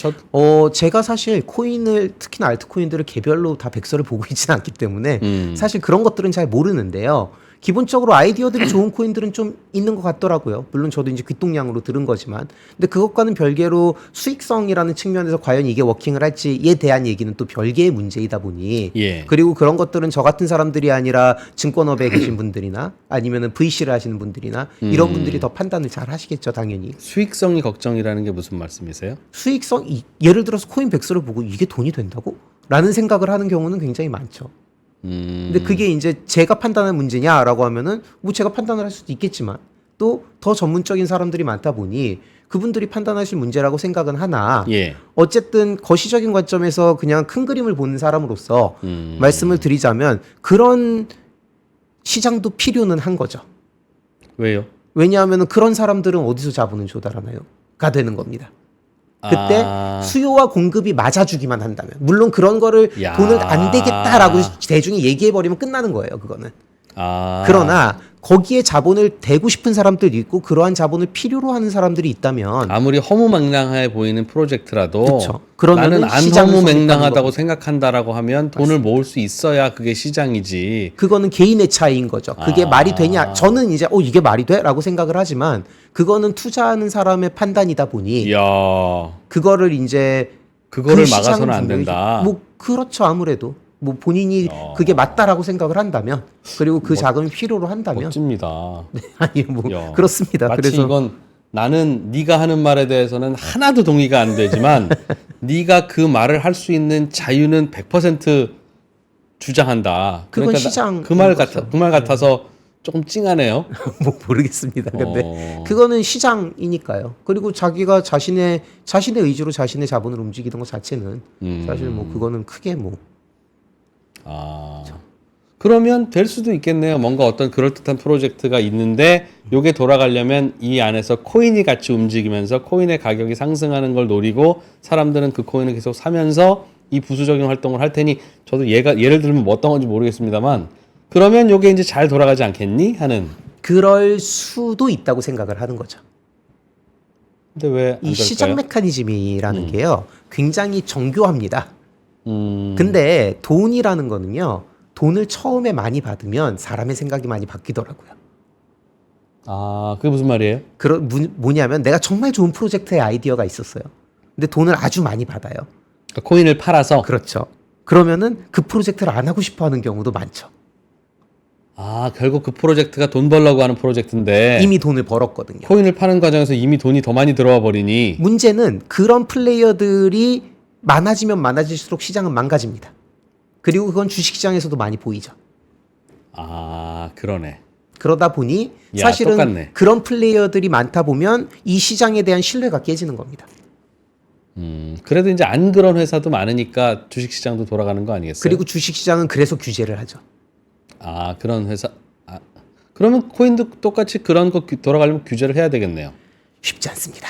제가 사실 코인을 특히나 알트코인들을 개별로 다 백서를 보고 있지는 않기 때문에 사실 그런 것들은 잘 모르는데요. 기본적으로 아이디어들이 좋은 코인들은 좀 있는 것 같더라고요. 물론 저도 이제 귓동량으로 들은 거지만. 근데 그것과는 별개로 수익성이라는 측면에서 과연 이게 워킹을 할지에 대한 얘기는 또 별개의 문제이다 보니. 예. 그리고 그런 것들은 저 같은 사람들이 아니라 증권업에 계신 분들이나 아니면은 VC를 하시는 분들이나 이런 분들이 더 판단을 잘 하시겠죠, 당연히. 수익성이 걱정이라는 게 무슨 말씀이세요? 수익성, 예를 들어서 코인 백서를 보고 이게 돈이 된다고? 라는 생각을 하는 경우는 굉장히 많죠. 근데 그게 이제 제가 판단할 문제냐라고 하면은 뭐 제가 판단을 할 수도 있겠지만 또 더 전문적인 사람들이 많다 보니 그분들이 판단하실 문제라고 생각은 하나 예. 어쨌든 거시적인 관점에서 그냥 큰 그림을 보는 사람으로서 말씀을 드리자면 그런 시장도 필요는 한 거죠. 왜요? 왜냐하면 그런 사람들은 어디서 자본을 조달하나요? 가 되는 겁니다. 그때 수요와 공급이 맞아주기만 한다면 물론 그런 거를 야. 돈을 안 되겠다라고 대중이 얘기해버리면 끝나는 거예요. 그거는. 아. 그러나 거기에 자본을 대고 싶은 사람들이 있고 그러한 자본을 필요로 하는 사람들이 있다면 아무리 허무맹랑해 보이는 프로젝트라도 그쵸. 그러면은 나는 안 시장을 허무맹랑하다고 선택하는 생각한다라고 하면 돈을 모을 수 있어야 그게 시장이지. 그거는 개인의 차이인 거죠. 그게 말이 되냐? 저는 이제 이게 말이 돼?라고 생각을 하지만 그거는 투자하는 사람의 판단이다 보니 이야. 그거를 이제 그거를 그 막아서는 시장은 안 된다. 뭐 그렇죠. 아무래도 뭐 본인이 그게 맞다라고 생각을 한다면 그리고 그 자금이 필요로 한다면 멋집니다. 아니 뭐 야. 그렇습니다. 마치 그래서 이건 나는 네가 하는 말에 대해서는 하나도 동의가 안 되지만 네가 그 말을 할 수 있는 자유는 100% 주장한다. 그건 그러니까 시장 그 말 같아서 조금 찡하네요. 뭐 모르겠습니다. 근데 그거는 시장이니까요. 그리고 자기가 자신의 의지로 자신의 자본을 움직이는 것 자체는 사실 뭐 그거는 크게 뭐 그러면 될 수도 있겠네요. 뭔가 어떤 그럴듯한 프로젝트가 있는데 요게 돌아가려면 이 안에서 코인이 같이 움직이면서 코인의 가격이 상승하는 걸 노리고 사람들은 그 코인을 계속 사면서 이 부수적인 활동을 할 테니 저도 예를 들면 뭐 어떤 건지 모르겠습니다만 그러면 요게 이제 잘 돌아가지 않겠니? 하는 그럴 수도 있다고 생각을 하는 거죠. 근데 왜 안 이 시장 될까요? 메커니즘이라는 게요. 굉장히 정교합니다. 음, 근데 돈이라는 거는요. 돈을 처음에 많이 받으면 사람의 생각이 많이 바뀌더라고요. 아, 그게 무슨 말이에요? 뭐냐면 내가 정말 좋은 프로젝트의 아이디어가 있었어요. 근데 돈을 아주 많이 받아요. 그러니까 코인을 팔아서 그렇죠. 그러면은 그 프로젝트를 안 하고 싶어 하는 경우도 많죠. 아, 결국 그 프로젝트가 돈 벌려고 하는 프로젝트인데 이미 돈을 벌었거든요. 코인을 파는 과정에서 이미 돈이 더 많이 들어와 버리니 문제는 그런 플레이어들이 많아지면 많아질수록 시장은 망가집니다. 그리고 그건 주식시장에서도 많이 보이죠. 아, 그러네. 그러다 보니 야, 사실은 똑같네. 그런 플레이어들이 많다 보면 이 시장에 대한 신뢰가 깨지는 겁니다. 그래도 이제 안 그런 회사도 많으니까 주식 시장도 돌아가는 거 아니겠어요? 그리고 주식시장은 그래서 규제를 하죠. 아, 그런 회사. 아, 그러면 코인도 똑같이 그런 거 돌아가려면 규제를 해야 되겠네요. 쉽지 않습니다.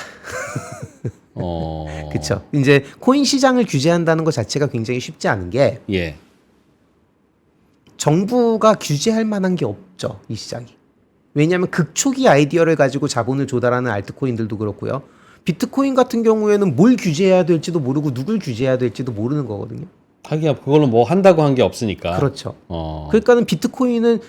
어. 그렇죠. 이제 코인 시장을 규제한다는 것 자체가 굉장히 쉽지 않은 게 예. 정부가 규제할 만한 게 없죠. 이 시장이. 왜냐하면 극초기 아이디어를 가지고 자본을 조달하는 알트코인들도 그렇고요. 비트코인 같은 경우에는 뭘 규제해야 될지도 모르고 누굴 규제해야 될지도 모르는 거거든요. 하기야 그걸로 뭐 한다고 한 게 없으니까. 그렇죠. 어. 그러니까는 비트코인은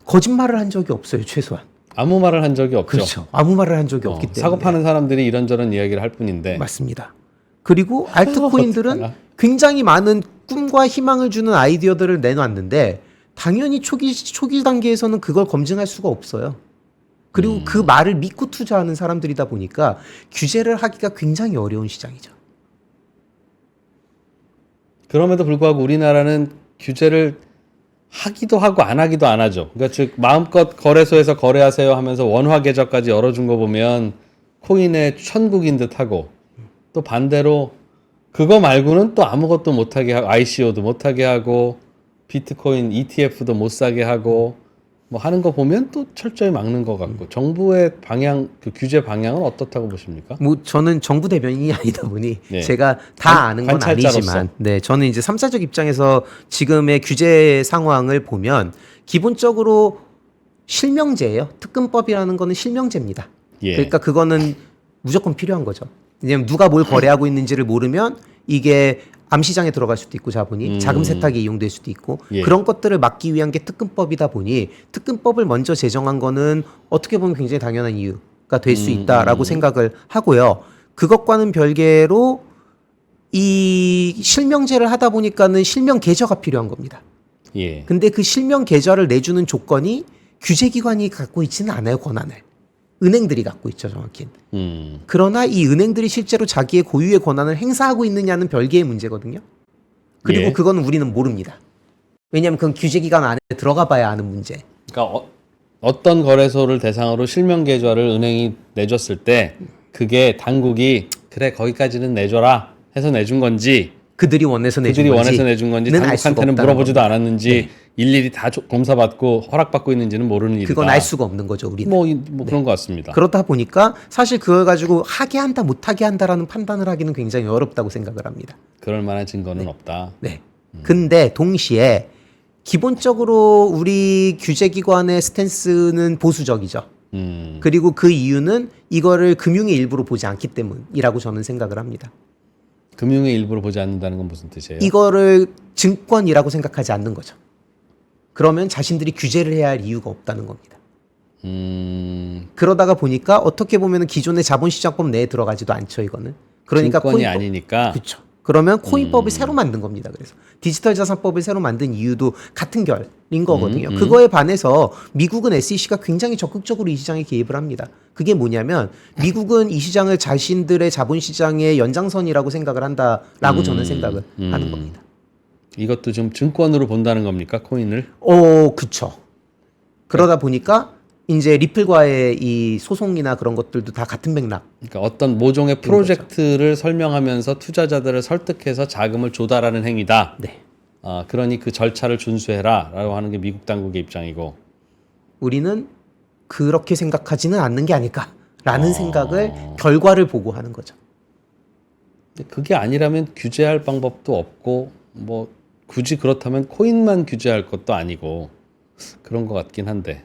거짓말을 한 적이 없어요. 최소한. 아무 말을 한 적이 없죠. 그렇죠. 아무 말을 한 적이 없기 때문에. 사고 파는 사람들이 이런저런 이야기를 할 뿐인데. 맞습니다. 그리고 알트코인들은 어떡하나? 굉장히 많은 꿈과 희망을 주는 아이디어들을 내놨는데 당연히 초기 단계에서는 그걸 검증할 수가 없어요. 그리고 그 말을 믿고 투자하는 사람들이다 보니까 규제를 하기가 굉장히 어려운 시장이죠. 그럼에도 불구하고 우리나라는 규제를 하기도 하고 안 하기도 안 하죠. 그러니까 즉 마음껏 거래소에서 거래하세요 하면서 원화 계좌까지 열어준 거 보면 코인의 천국인 듯하고 또 반대로 그거 말고는 또 아무것도 못하게 하고 ICO도 못하게 하고 비트코인 ETF도 못 사게 하고 뭐 하는 거 보면 또 철저히 막는 것 같고 정부의 방향 그 규제 방향은 어떻다고 보십니까? 뭐 저는 정부 대변인이 아니다 보니 네. 제가 다 아는 건 관찰자로서. 아니지만 네, 저는 이제 3사적 입장에서 지금의 규제 상황을 보면 기본적으로 실명제예요. 특근법이라는 거는 실명제입니다. 예. 그러니까 그거는 무조건 필요한 거죠. 왜냐면 누가 뭘 거래하고 있는지를 모르면 이게 암시장에 들어갈 수도 있고 자본이 자금 세탁에 이용될 수도 있고 예. 그런 것들을 막기 위한 게 특근법이다 보니 특근법을 먼저 제정한 거는 어떻게 보면 굉장히 당연한 이유가 될 수 있다라고 생각을 하고요. 그것과는 별개로 이 실명제를 하다 보니까는 실명 계좌가 필요한 겁니다. 예. 근데 그 실명 계좌를 내주는 조건이 규제기관이 갖고 있지는 않아요, 권한을. 은행들이 갖고 있죠, 정확히. 그러나 이 은행들이 실제로 자기의 고유의 권한을 행사하고 있느냐는 별개의 문제거든요. 그리고 예. 그거는 우리는 모릅니다. 왜냐하면 그건 규제기관 안에 들어가 봐야 아는 문제. 그러니까 어떤 거래소를 대상으로 실명 계좌를 은행이 내줬을 때 그게 당국이 그래 거기까지는 내줘라 해서 내준 건지 그들이 원해서 내준 그들이 건지 원해서 내준 건지 는 알 수가 당국한테는 없다는 물어보지도 겁니다. 않았는지 네. 일일이 다 검사받고 허락받고 있는지는 모르는 일이다. 그건 알 수가 없는 거죠, 우리는. 뭐 그런 것 같습니다. 그렇다 보니까 사실 그걸 가지고 하게 한다, 못하게 한다라는 판단을 하기는 굉장히 어렵다고 생각을 합니다. 그럴 만한 증거는 없다. 네. 근데 동시에 기본적으로 우리 규제기관의 스탠스는 보수적이죠. 그리고 그 이유는 이거를 금융의 일부로 보지 않기 때문이라고 저는 생각을 합니다. 금융의 일부를 보지 않는다는 건 무슨 뜻이에요? 이거를 증권이라고 생각하지 않는 거죠. 그러면 자신들이 규제를 해야 할 이유가 없다는 겁니다. 그러다가 보니까 어떻게 보면 기존의 자본시장법 내에 들어가지도 않죠, 이거는. 그러니까 증권이 코인법- 아니니까. 그렇죠. 그러면 코인법을 새로 만든 겁니다. 그래서 디지털 자산법을 새로 만든 이유도 같은 결인 거거든요. 그거에 반해서 미국은 SEC가 굉장히 적극적으로 이 시장에 개입을 합니다. 그게 뭐냐면 미국은 이 시장을 자신들의 자본시장의 연장선이라고 생각을 한다라고 저는 생각을 하는 겁니다. 이것도 좀 증권으로 본다는 겁니까? 코인을? 그쵸. 그러다 보니까 이제 리플과의 이 소송이나 그런 것들도 다 같은 맥락. 그러니까 어떤 모종의 프로젝트를 설명하면서 투자자들을 설득해서 자금을 조달하는 행위다. 네. 그러니 그 절차를 준수해라라고 하는 게 미국 당국의 입장이고. 우리는 그렇게 생각하지는 않는 게 아닐까라는 생각을 결과를 보고 하는 거죠. 근데 그게 아니라면 규제할 방법도 없고 뭐 굳이 그렇다면 코인만 규제할 것도 아니고 그런 것 같긴 한데.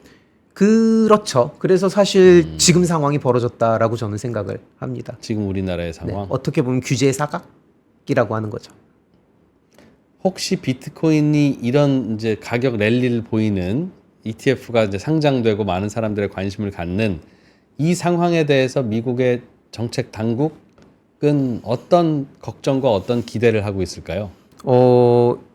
그렇죠. 그래서 사실 지금 상황이 벌어졌다라고 저는 생각을 합니다. 지금 우리나라의 네, 상황. 어떻게 보면 규제의 사각이라고 하는 거죠. 혹시 비트코인이 이런 이제 가격 랠리를 보이는 ETF가 이제 상장되고 많은 사람들의 관심을 갖는 이 상황에 대해서 미국의 정책 당국은 어떤 걱정과 어떤 기대를 하고 있을까요?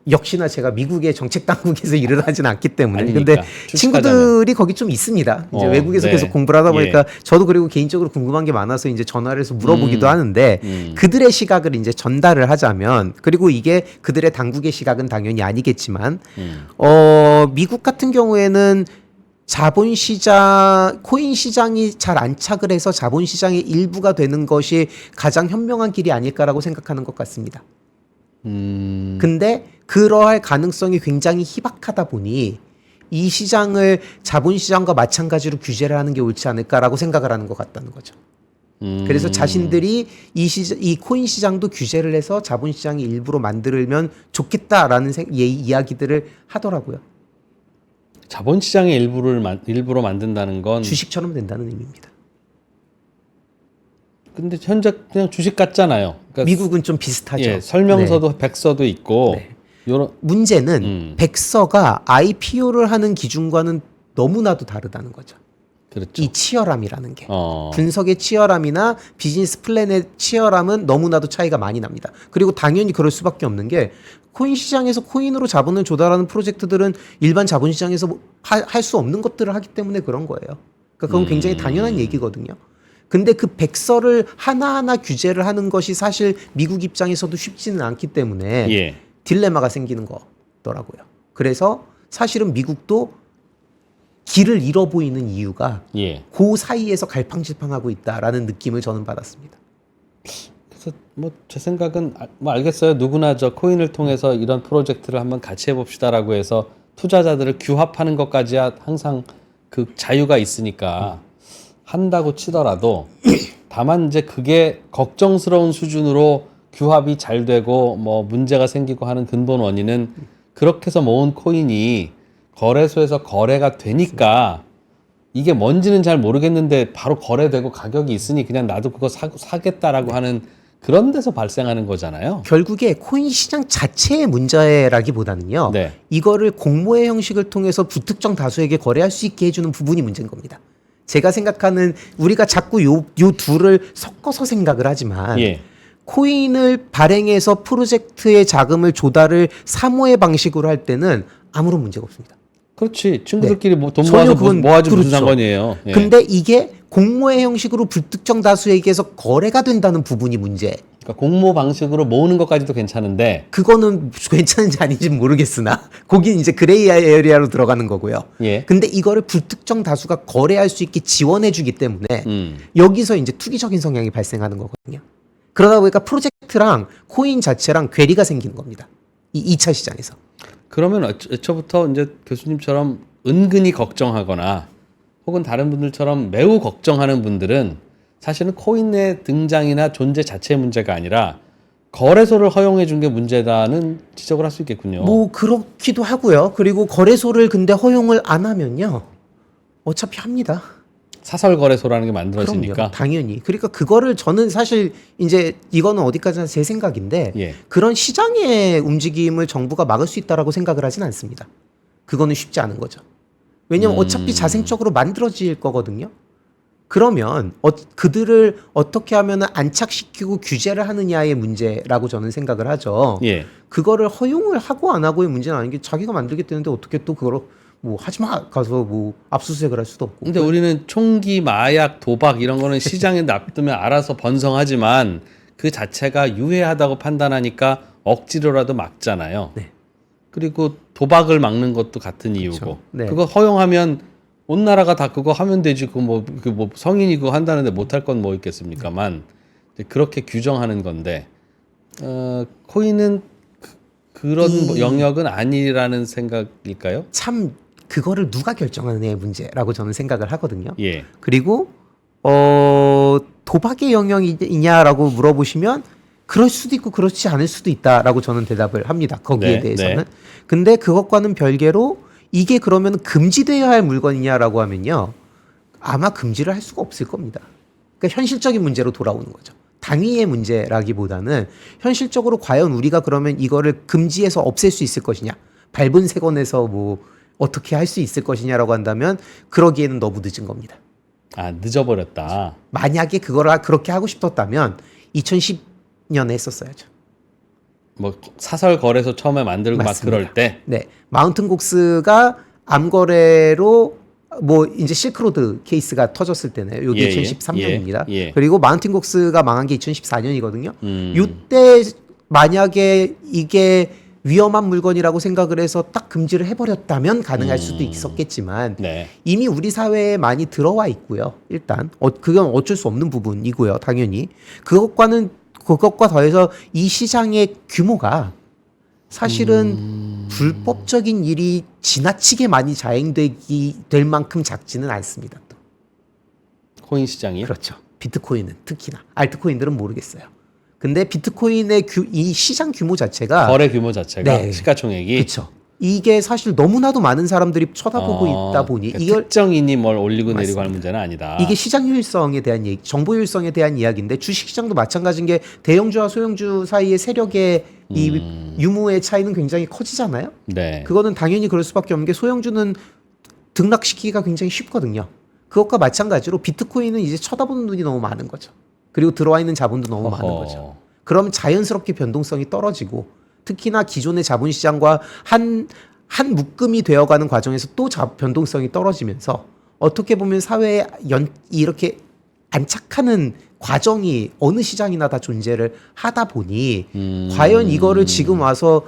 역시나 제가 미국의 정책 당국에서 일을 하진 않기 때문에. 아니니까, 근데 추측하자면. 친구들이 거기 좀 있습니다. 이제 외국에서 네. 계속 공부를 하다 보니까 예. 저도 그리고 개인적으로 궁금한 게 많아서 이제 전화를 해서 물어보기도 하는데 그들의 시각을 이제 전달을 하자면, 그리고 이게 그들의 당국의 시각은 당연히 아니겠지만 미국 같은 경우에는 자본시장, 코인 시장이 잘 안착을 해서 자본시장의 일부가 되는 것이 가장 현명한 길이 아닐까라고 생각하는 것 같습니다. 근데 그러할 가능성이 굉장히 희박하다 보니 이 시장을 자본시장과 마찬가지로 규제를 하는 게 옳지 않을까라고 생각을 하는 것 같다는 거죠. 그래서 자신들이 이 코인 시장도 규제를 해서 자본시장의 일부로 만들면 좋겠다라는 이야기들을 하더라고요. 자본시장의 일부로 만든다는 건 주식처럼 된다는 의미입니다. 근데 현재 그냥 주식 같잖아요. 그러니까 미국은 좀 비슷하죠. 예, 설명서도 백서도 있고 네. 요런 문제는 백서가 IPO를 하는 기준과는 너무나도 다르다는 거죠. 그렇죠. 이 치열함이라는 게. 어. 분석의 치열함이나 비즈니스 플랜의 치열함은 너무나도 차이가 많이 납니다. 그리고 당연히 그럴 수밖에 없는 게 코인 시장에서 코인으로 자본을 조달하는 프로젝트들은 일반 자본시장에서 할 수 없는 것들을 하기 때문에 그런 거예요. 그러니까 그건 굉장히 당연한 얘기거든요. 근데 그 백서를 하나하나 규제를 하는 것이 사실 미국 입장에서도 쉽지는 않기 때문에 예. 딜레마가 생기는 거더라고요. 그래서 사실은 미국도 길을 잃어 보이는 이유가 예. 그 사이에서 갈팡질팡하고 있다라는 느낌을 저는 받았습니다. 그래서 뭐 제 생각은 뭐 알겠어요. 누구나 저 코인을 통해서 이런 프로젝트를 한번 같이 해봅시다라고 해서 투자자들을 규합하는 것까지야 항상 그 자유가 있으니까 한다고 치더라도 다만 이제 그게 걱정스러운 수준으로 규합이 잘 되고 뭐 문제가 생기고 하는 근본 원인은 그렇게 해서 모은 코인이 거래소에서 거래가 되니까 이게 뭔지는 잘 모르겠는데 바로 거래되고 가격이 있으니 그냥 나도 그거 사겠다라고 하는 그런 데서 발생하는 거잖아요. 결국에 코인 시장 자체의 문제라기보다는요. 네. 이거를 공모의 형식을 통해서 불특정 다수에게 거래할 수 있게 해주는 부분이 문제인 겁니다. 제가 생각하는 우리가 자꾸 요 둘을 섞어서 생각을 하지만 예. 코인을 발행해서 프로젝트의 자금을 조달을 사모의 방식으로 할 때는 아무런 문제가 없습니다. 그렇지. 친구들끼리 뭐 돈 전혀 모아서 그건 모아주면 무슨 그렇죠. 상관이에요. 예. 근데 이게 공모의 형식으로 불특정 다수에게서 거래가 된다는 부분이 문제. 그러니까 공모 방식으로 모으는 것까지도 괜찮은데 그거는 괜찮은지 아닌지 모르겠으나 거긴 이제 그레이 에리아로 들어가는 거고요. 예. 근데 이거를 불특정 다수가 거래할 수 있게 지원해 주기 때문에 음. 여기서 이제 투기적인 성향이 발생하는 거거든요. 그러다 보니까 프로젝트랑 코인 자체랑 괴리가 생기는 겁니다. 이 2차 시장에서. 그러면 애초부터 이제 교수님처럼 은근히 걱정하거나 혹은 다른 분들처럼 매우 걱정하는 분들은 사실은 코인의 등장이나 존재 자체의 문제가 아니라 거래소를 허용해 준 게 문제다는 지적을 할 수 있겠군요. 뭐 그렇기도 하고요. 그리고 거래소를 근데 허용을 안 하면요. 어차피 합니다. 사설 거래소라는 게 그럼요. 만들어지니까. 당연히. 그러니까 그거를 저는 사실 이제 이거는 어디까지나 제 생각인데 예. 그런 시장의 움직임을 정부가 막을 수 있다라고 생각을 하진 않습니다. 그거는 쉽지 않은 거죠. 왜냐면 어차피 자생적으로 만들어질 거거든요. 그러면 그들을 어떻게 하면 안착시키고 규제를 하느냐의 문제라고 저는 생각을 하죠. 예. 그거를 허용을 하고 안 하고의 문제는 아닌 게 자기가 만들겠다는데 어떻게 또 그걸 뭐 하지 마 가서 뭐 압수수색을 할 수도 없고. 근데 우리는 총기, 마약, 도박 이런 거는 시장에 납두면 알아서 번성하지만 그 자체가 유해하다고 판단하니까 억지로라도 막잖아요. 네. 그리고 도박을 막는 것도 같은 이유고. 네. 그거 허용하면 온 나라가 다 그거 하면 되지. 그 뭐 성인이 그거 한다는데 못할 건 뭐 있겠습니까만 이제 그렇게 규정하는 건데 코인은 그런 영역은 아니라는 생각일까요? 참 그거를 누가 결정하느냐의 문제라고 저는 생각을 하거든요. 예. 그리고 도박의 영역이냐라고 물어보시면 그럴 수도 있고 그렇지 않을 수도 있다라고 저는 대답을 합니다. 거기에 네, 대해서는. 네. 근데 그것과는 별개로 이게 그러면 금지되어야 할 물건이냐라고 하면요. 아마 금지를 할 수가 없을 겁니다. 그러니까 현실적인 문제로 돌아오는 거죠. 당위의 문제라기보다는 현실적으로 과연 우리가 그러면 이거를 금지해서 없앨 수 있을 것이냐. 밟은 세건에서 뭐 어떻게 할 수 있을 것이냐라고 한다면 그러기에는 너무 늦은 겁니다. 아, 늦어버렸다. 만약에 그거를 그렇게 하고 싶었다면 2010년에 했었어야죠. 뭐 사설 거래소 처음에 만들고 맞습니다. 막 그럴 때. 네, 마운틴곡스가 암거래로 뭐 이제 실크로드 케이스가 터졌을 때네요. 요게 예, 2013년입니다. 예, 예. 그리고 마운틴곡스가 망한 게 2014년이거든요. 음. 이때 만약에 이게 위험한 물건이라고 생각을 해서 딱 금지를 해버렸다면 가능할 수도 있었겠지만 네. 이미 우리 사회에 많이 들어와 있고요. 일단 그건 어쩔 수 없는 부분이고요. 당연히 그것과 더해서 이 시장의 규모가 사실은 불법적인 일이 지나치게 많이 자행될 만큼 작지는 않습니다. 또. 코인 시장이. 그렇죠. 비트코인은 특히나 알트코인들은 모르겠어요. 근데 비트코인의 이 시장 규모 자체가 거래 규모 자체가 네. 시가총액이 그렇죠. 이게 사실 너무나도 많은 사람들이 쳐다보고 있다 보니 그러니까 이걸 특정인이 뭘 올리고 내리고 맞습니다. 할 문제는 아니다. 이게 시장 효율성에 대한 얘기, 정보 효율성에 대한 이야기인데 주식시장도 마찬가지인 게 대형주와 소형주 사이의 세력의 이 유무의 차이는 굉장히 커지잖아요. 네. 그거는 당연히 그럴 수밖에 없는 게 소형주는 등락시키기가 굉장히 쉽거든요. 그것과 마찬가지로 비트코인은 이제 쳐다보는 눈이 너무 많은 거죠. 그리고 들어와 있는 자본도 너무 많은 거죠. 그럼 자연스럽게 변동성이 떨어지고 특히나 기존의 자본시장과 한 묶음이 되어가는 과정에서 또 변동성이 떨어지면서 어떻게 보면 사회에 이렇게 안착하는 과정이 어느 시장이나 다 존재를 하다 보니 과연 이거를 지금 와서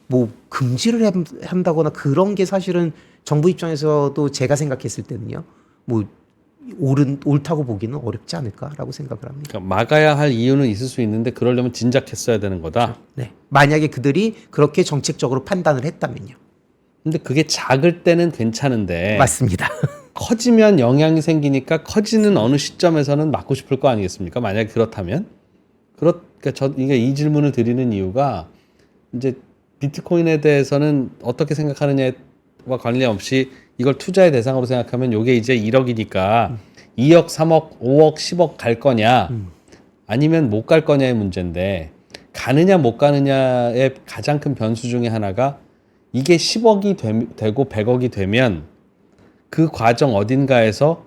뭐 금지를 한다거나 그런 게 사실은 정부 입장에서도 제가 생각했을 때는요. 뭐 옳다고 보기는 어렵지 않을까라고 생각을 합니다. 그러니까 막아야 할 이유는 있을 수 있는데 그러려면 진작했어야 되는 거다. 네. 만약에 그들이 그렇게 정책적으로 판단을 했다면요. 근데 그게 작을 때는 괜찮은데 맞습니다. 커지면 영향이 생기니까 커지는 어느 시점에서는 막고 싶을 거 아니겠습니까? 만약에 그렇다면 그러니까 이게 이 질문을 드리는 이유가 이제 비트코인에 대해서는 어떻게 생각하느냐와 관련없이 이걸 투자의 대상으로 생각하면 이게 이제 1억이니까 2억, 3억, 5억, 10억 갈 거냐 아니면 못 갈 거냐의 문제인데 가느냐 못 가느냐의 가장 큰 변수 중에 하나가 이게 10억이 되고 100억이 되면 그 과정 어딘가에서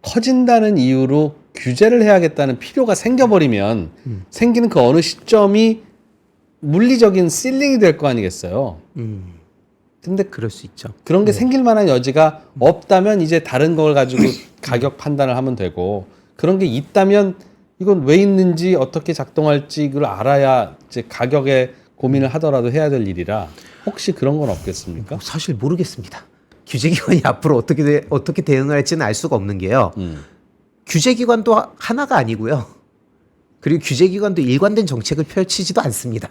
커진다는 이유로 규제를 해야겠다는 필요가 생겨버리면 생기는 그 어느 시점이 물리적인 실링이 될 거 아니겠어요. 근데 그럴 수 있죠. 그런 게 생길 만한 여지가 없다면 이제 다른 걸 가지고 가격 판단을 하면 되고 그런 게 있다면 이건 왜 있는지 어떻게 작동할지 그걸 알아야 이제 가격에 고민을 하더라도 해야 될 일이라 혹시 그런 건 없겠습니까? 사실 모르겠습니다. 규제기관이 앞으로 어떻게 대응을 할지는 알 수가 없는 게요. 규제기관도 하나가 아니고요. 그리고 규제기관도 일관된 정책을 펼치지도 않습니다.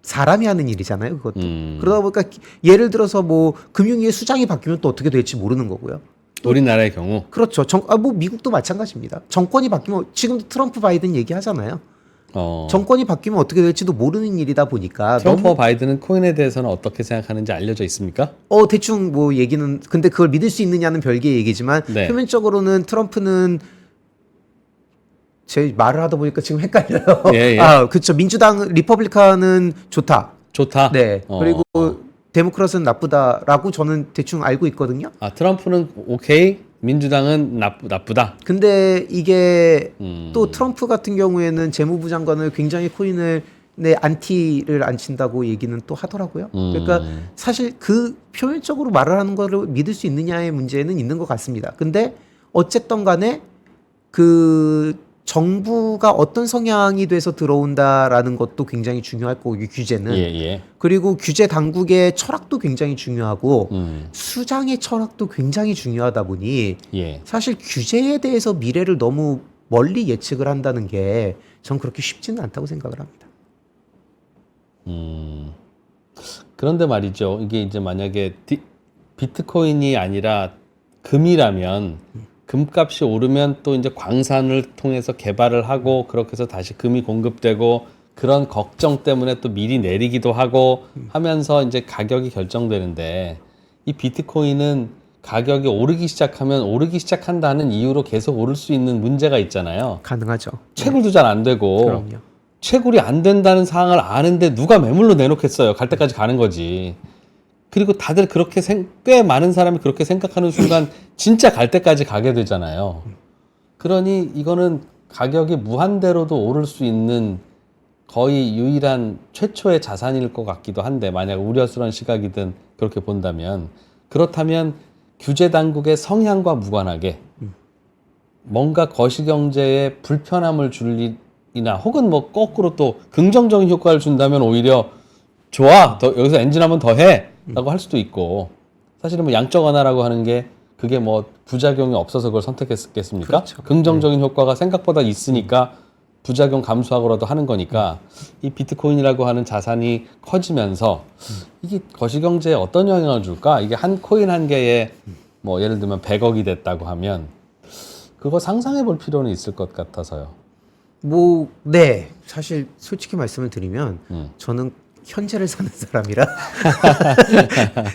사람이 하는 일이잖아요, 그것도. 그러다 보니까 예를 들어서 뭐 금융위의 수장이 바뀌면 또 어떻게 될지 모르는 거고요. 우리나라의 경우 그렇죠. 뭐 미국도 마찬가지입니다. 정권이 바뀌면 지금도 트럼프 바이든 얘기하잖아요. 정권이 바뀌면 어떻게 될지도 모르는 일이다 보니까 트럼프와 바이든은 코인에 대해서는 어떻게 생각하는지 알려져 있습니까? 대충 뭐 얘기는 근데 그걸 믿을 수 있느냐는 별개의 얘기지만 네. 표면적으로는 트럼프는 제 말을 하다 보니까 지금 헷갈려요. 예, 예. 그렇죠. 민주당 리퍼블리칸은 좋다. 좋다. 네. 그리고 데모크рат은 나쁘다라고 저는 대충 알고 있거든요. 트럼프는 오케이, 민주당은 나쁘다. 근데 이게 또 트럼프 같은 경우에는 재무부 장관을 굉장히 코인을 안티를 안 친다고 얘기는 또 하더라고요. 그러니까 사실 그 표면적으로 말을 하는 거를 믿을 수 있느냐의 문제는 있는 것 같습니다. 근데 어쨌든 간에 그 정부가 어떤 성향이 돼서 들어온다라는 것도 굉장히 중요할 거고 규제는 예. 그리고 규제 당국의 철학도 굉장히 중요하고 수장의 철학도 굉장히 중요하다 보니 예. 사실 규제에 대해서 미래를 너무 멀리 예측을 한다는 게 전 그렇게 쉽지는 않다고 생각을 합니다. 그런데 말이죠. 이게 이제 만약에 비트코인이 아니라 금이라면 금값이 오르면 또 이제 광산을 통해서 개발을 하고 그렇게 해서 다시 금이 공급되고 그런 걱정 때문에 또 미리 내리기도 하고 하면서 이제 가격이 결정되는데 이 비트코인은 가격이 오르기 시작한다는 이유로 계속 오를 수 있는 문제가 있잖아요. 가능하죠. 채굴도 잘 안 되고 그럼요. 채굴이 안 된다는 상황을 아는데 누가 매물로 내놓겠어요. 갈 때까지 가는 거지. 그리고 다들 그렇게 꽤 많은 사람이 그렇게 생각하는 순간 진짜 갈 때까지 가게 되잖아요. 그러니 이거는 가격이 무한대로도 오를 수 있는 거의 유일한 최초의 자산일 것 같기도 한데 만약 우려스러운 시각이든 그렇게 본다면 그렇다면 규제 당국의 성향과 무관하게 뭔가 거시경제에 불편함을 줄 일이나 혹은 뭐 거꾸로 또 긍정적인 효과를 준다면 오히려 좋아 더 여기서 엔진 한번 더 해 라고 할 수도 있고 사실은 뭐 양적 완화라고 하는 게 그게 뭐 부작용이 없어서 그걸 선택했겠습니까? 그렇죠. 긍정적인 효과가 생각보다 있으니까 부작용 감수하고라도 하는 거니까 이 비트코인이라고 하는 자산이 커지면서 이게 거시경제에 어떤 영향을 줄까? 이게 한 코인 한 개에 뭐 예를 들면 100억이 됐다고 하면 그거 상상해 볼 필요는 있을 것 같아서요. 뭐, 네. 사실 솔직히 말씀을 드리면 저는 현재를 사는 사람이라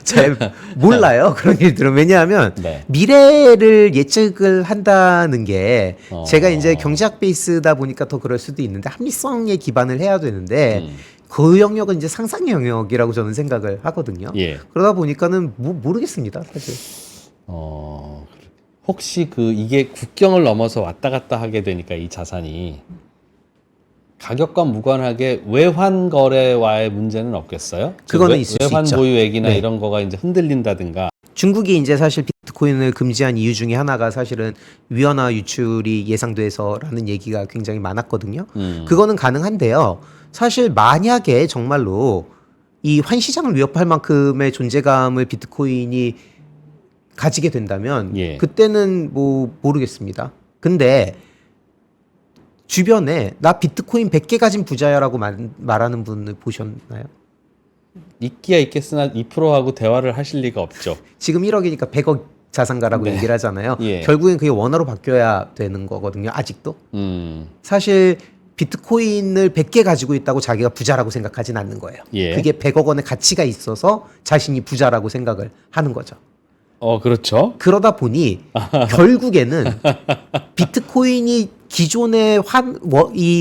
잘 몰라요. 그런 일들은. 왜냐하면 네. 미래를 예측을 한다는 게 제가 이제 경제학 베이스다 보니까 더 그럴 수도 있는데 합리성에 기반을 해야 되는데 그 영역은 이제 상상 영역이라고 저는 생각을 하거든요. 예. 그러다 보니까는 모르겠습니다. 사실. 혹시 이게 국경을 넘어서 왔다 갔다 하게 되니까 이 자산이 가격과 무관하게 외환 거래와의 문제는 없겠어요? 그거는 있을 수 외환 있죠. 보유액이나 네. 이런 거가 이제 흔들린다든가. 중국이 이제 사실 비트코인을 금지한 이유 중에 하나가 사실은 위안화 유출이 예상돼서라는 얘기가 굉장히 많았거든요. 그거는 가능한데요. 사실 만약에 정말로 이 환시장을 위협할 만큼의 존재감을 비트코인이 가지게 된다면 예. 그때는 뭐 모르겠습니다. 근데 주변에 나 비트코인 100개 가진 부자야라고 말하는 분을 보셨나요? 있기야 있겠으나 2%하고 대화를 하실 리가 없죠. 지금 1억이니까 100억 자산가라고 네. 얘기를 하잖아요. 예. 결국엔 그게 원화로 바뀌어야 되는 거거든요. 아직도. 사실 비트코인을 100개 가지고 있다고 자기가 부자라고 생각하진 않는 거예요. 예. 그게 100억 원의 가치가 있어서 자신이 부자라고 생각을 하는 거죠. 그렇죠. 그러다 보니 결국에는 비트코인이 기존의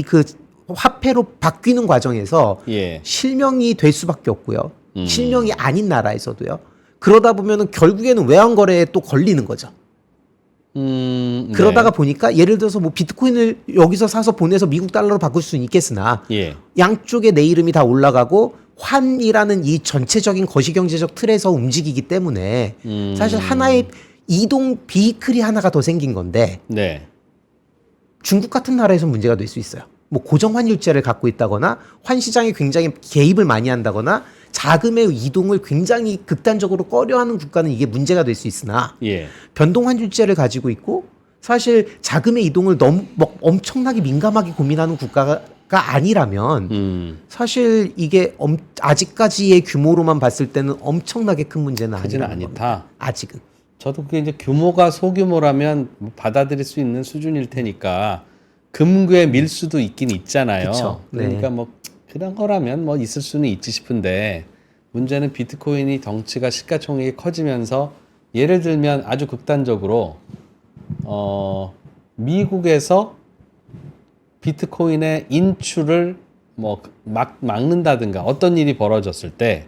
그 화폐로 바뀌는 과정에서 예. 실명이 될 수밖에 없고요. 실명이 아닌 나라에서도요. 그러다 보면은 결국에는 외환 거래에 또 걸리는 거죠. 그러다가 보니까 예를 들어서 뭐 비트코인을 여기서 사서 보내서 미국 달러로 바꿀 수는 있겠으나 예. 양쪽에 내 이름이 다 올라가고 환이라는 이 전체적인 거시경제적 틀에서 움직이기 때문에 사실 하나의 이동 비이클이 하나가 더 생긴 건데 네. 중국 같은 나라에서 문제가 될 수 있어요. 뭐 고정환율제를 갖고 있다거나 환시장에 굉장히 개입을 많이 한다거나 자금의 이동을 굉장히 극단적으로 꺼려하는 국가는 이게 문제가 될 수 있으나 예. 변동환율제를 가지고 있고 사실 자금의 이동을 너무 엄청나게 민감하게 고민하는 국가가 아니라면 사실 이게 아직까지의 규모로만 봤을 때는 엄청나게 큰 문제는 크지는 아니라는 않다. 겁니다. 아직은. 저도 그게 이제 규모가 소규모라면 뭐 받아들일 수 있는 수준일 테니까 금괴 밀 수도 있긴 있잖아요. 그쵸. 네. 그러니까 뭐 그런 거라면 뭐 있을 수는 있지 싶은데 문제는 비트코인이 덩치가 시가총액이 커지면서 예를 들면 아주 극단적으로 미국에서 비트코인의 인출을 뭐 막는다든가 어떤 일이 벌어졌을 때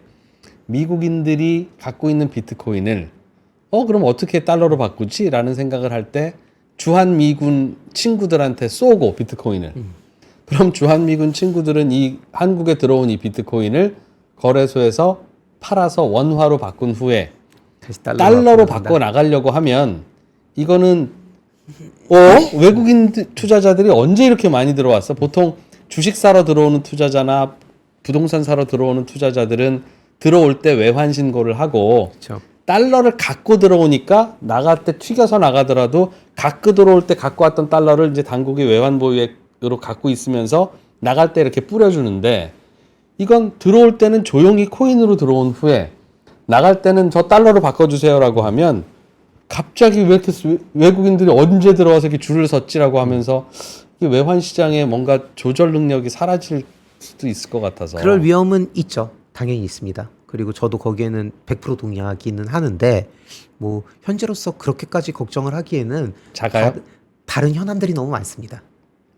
미국인들이 갖고 있는 비트코인을 그럼 어떻게 달러로 바꾸지? 라는 생각을 할 때 주한미군 친구들한테 쏘고 비트코인을 그럼 주한미군 친구들은 이 한국에 들어온 이 비트코인을 거래소에서 팔아서 원화로 바꾼 후에 다시 달러로 바꿔 나가려고 하면 이거는 외국인 투자자들이 언제 이렇게 많이 들어왔어? 보통 주식 사러 들어오는 투자자나 부동산 사러 들어오는 투자자들은 들어올 때 외환 신고를 하고 그렇죠. 달러를 갖고 들어오니까 나갈 때 튀겨서 나가더라도 갖고 들어올 때 갖고 왔던 달러를 이제 당국이 외환 보유액으로 갖고 있으면서 나갈 때 이렇게 뿌려주는데 이건 들어올 때는 조용히 코인으로 들어온 후에 나갈 때는 저 달러로 바꿔주세요라고 하면 갑자기 왜 이렇게 외국인들이 언제 들어와서 이렇게 줄을 섰지라고 하면서 이 외환 시장에 뭔가 조절 능력이 사라질 수도 있을 것 같아서. 그럴 위험은 있죠. 당연히 있습니다. 그리고 저도 거기에는 100% 동의하기는 하는데 뭐 현재로서 그렇게까지 걱정을 하기에는 작아요? 다른 현안들이 너무 많습니다.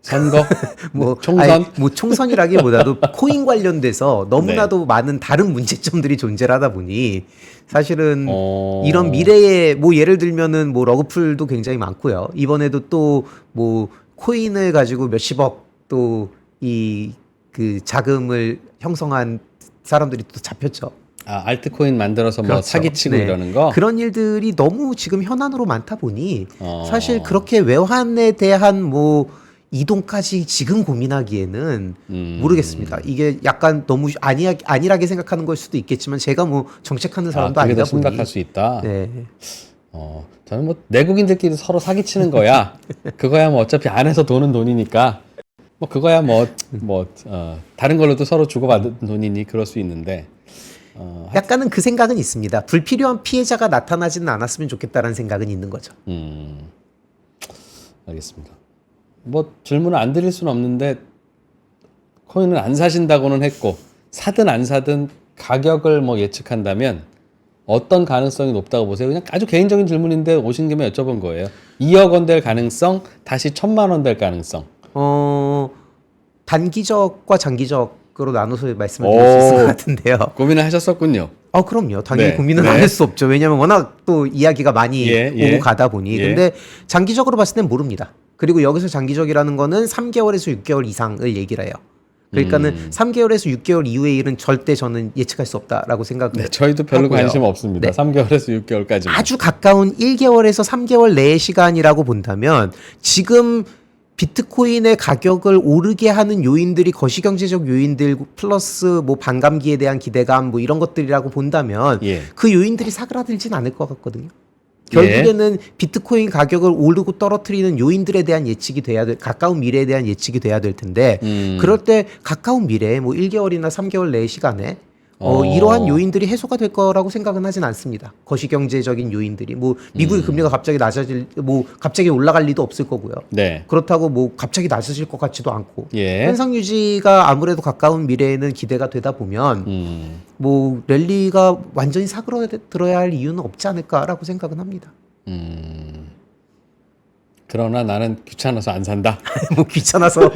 선거? 뭐 총선? 아니, 뭐 총선이라기보다도 코인 관련돼서 너무나도 많은 다른 문제점들이 존재를 하다 보니 사실은 이런 미래에 뭐 예를 들면은 뭐 러그풀도 굉장히 많고요. 이번에도 또 뭐 코인을 가지고 몇십억 또 이 그 자금을 형성한 사람들이 또 잡혔죠. 아, 알트코인 만들어서 뭐 그렇죠. 사기치고 네. 이러는 거? 그런 일들이 너무 지금 현안으로 많다 보니 어. 사실 그렇게 외환에 대한 뭐 이동까지 지금 고민하기에는 모르겠습니다. 이게 약간 너무 안일하게 생각하는 걸 수도 있겠지만 제가 뭐 정책하는 사람도 그게 아니다 더 보니 심각할 수 있다. 네. 저는 뭐 내국인들끼리 서로 사기치는 거야. 그거야 뭐 어차피 안에서 도는 돈이니까 뭐 그거야 다른 걸로도 서로 주고받은 돈이니 그럴 수 있는데 약간은 그 생각은 있습니다. 불필요한 피해자가 나타나지는 않았으면 좋겠다라는 생각은 있는 거죠. 알겠습니다. 뭐 질문을 안 드릴 수는 없는데 코인을 안 사신다고는 했고 사든 안 사든 가격을 뭐 예측한다면 어떤 가능성이 높다고 보세요? 그냥 아주 개인적인 질문인데 오신 김에 여쭤본 거예요. 2억 원 될 가능성, 다시 1,000만 원 될 가능성. 단기적과 장기적으로 나눠서 말씀을 드릴 수 있을 것 같은데요. 고민을 하셨었군요. 그럼요. 당연히 네, 고민은 안 할 수 없죠. 왜냐하면 워낙 또 이야기가 많이 오고 가다 보니. 근데 장기적으로 봤을 땐 모릅니다. 그리고 여기서 장기적이라는 거는 3개월에서 6개월 이상을 얘기를 해요. 그러니까는 3개월에서 6개월 이후의 일은 절대 저는 예측할 수 없다라고 생각을 네, 저희도 별로 하고요. 관심 없습니다. 네. 3개월에서 6개월까지. 아주 가까운 1개월에서 3개월 내의 시간이라고 본다면 지금 비트코인의 가격을 오르게 하는 요인들이 거시경제적 요인들 플러스 뭐 반감기에 대한 기대감 뭐 이런 것들이라고 본다면 그 요인들이 사그라들진 않을 것 같거든요. 결국에는 비트코인 가격을 오르고 떨어뜨리는 요인들에 대한 예측이 돼야 될, 가까운 미래에 대한 예측이 돼야 될 텐데 그럴 때 가까운 미래에 뭐 1개월이나 3개월 내의 시간에 이러한 요인들이 해소가 될 거라고 생각은 하진 않습니다. 거시경제적인 요인들이 뭐 미국의 금리가 갑자기 뭐 갑자기 올라갈 리도 없을 거고요. 네. 그렇다고 뭐 갑자기 낮아질 것 같지도 않고 예. 현상 유지가 아무래도 가까운 미래에는 기대가 되다 보면 뭐 랠리가 완전히 사그러들어야 할 이유는 없지 않을까라고 생각은 합니다. 그러나 나는 귀찮아서 안 산다. 뭐 귀찮아서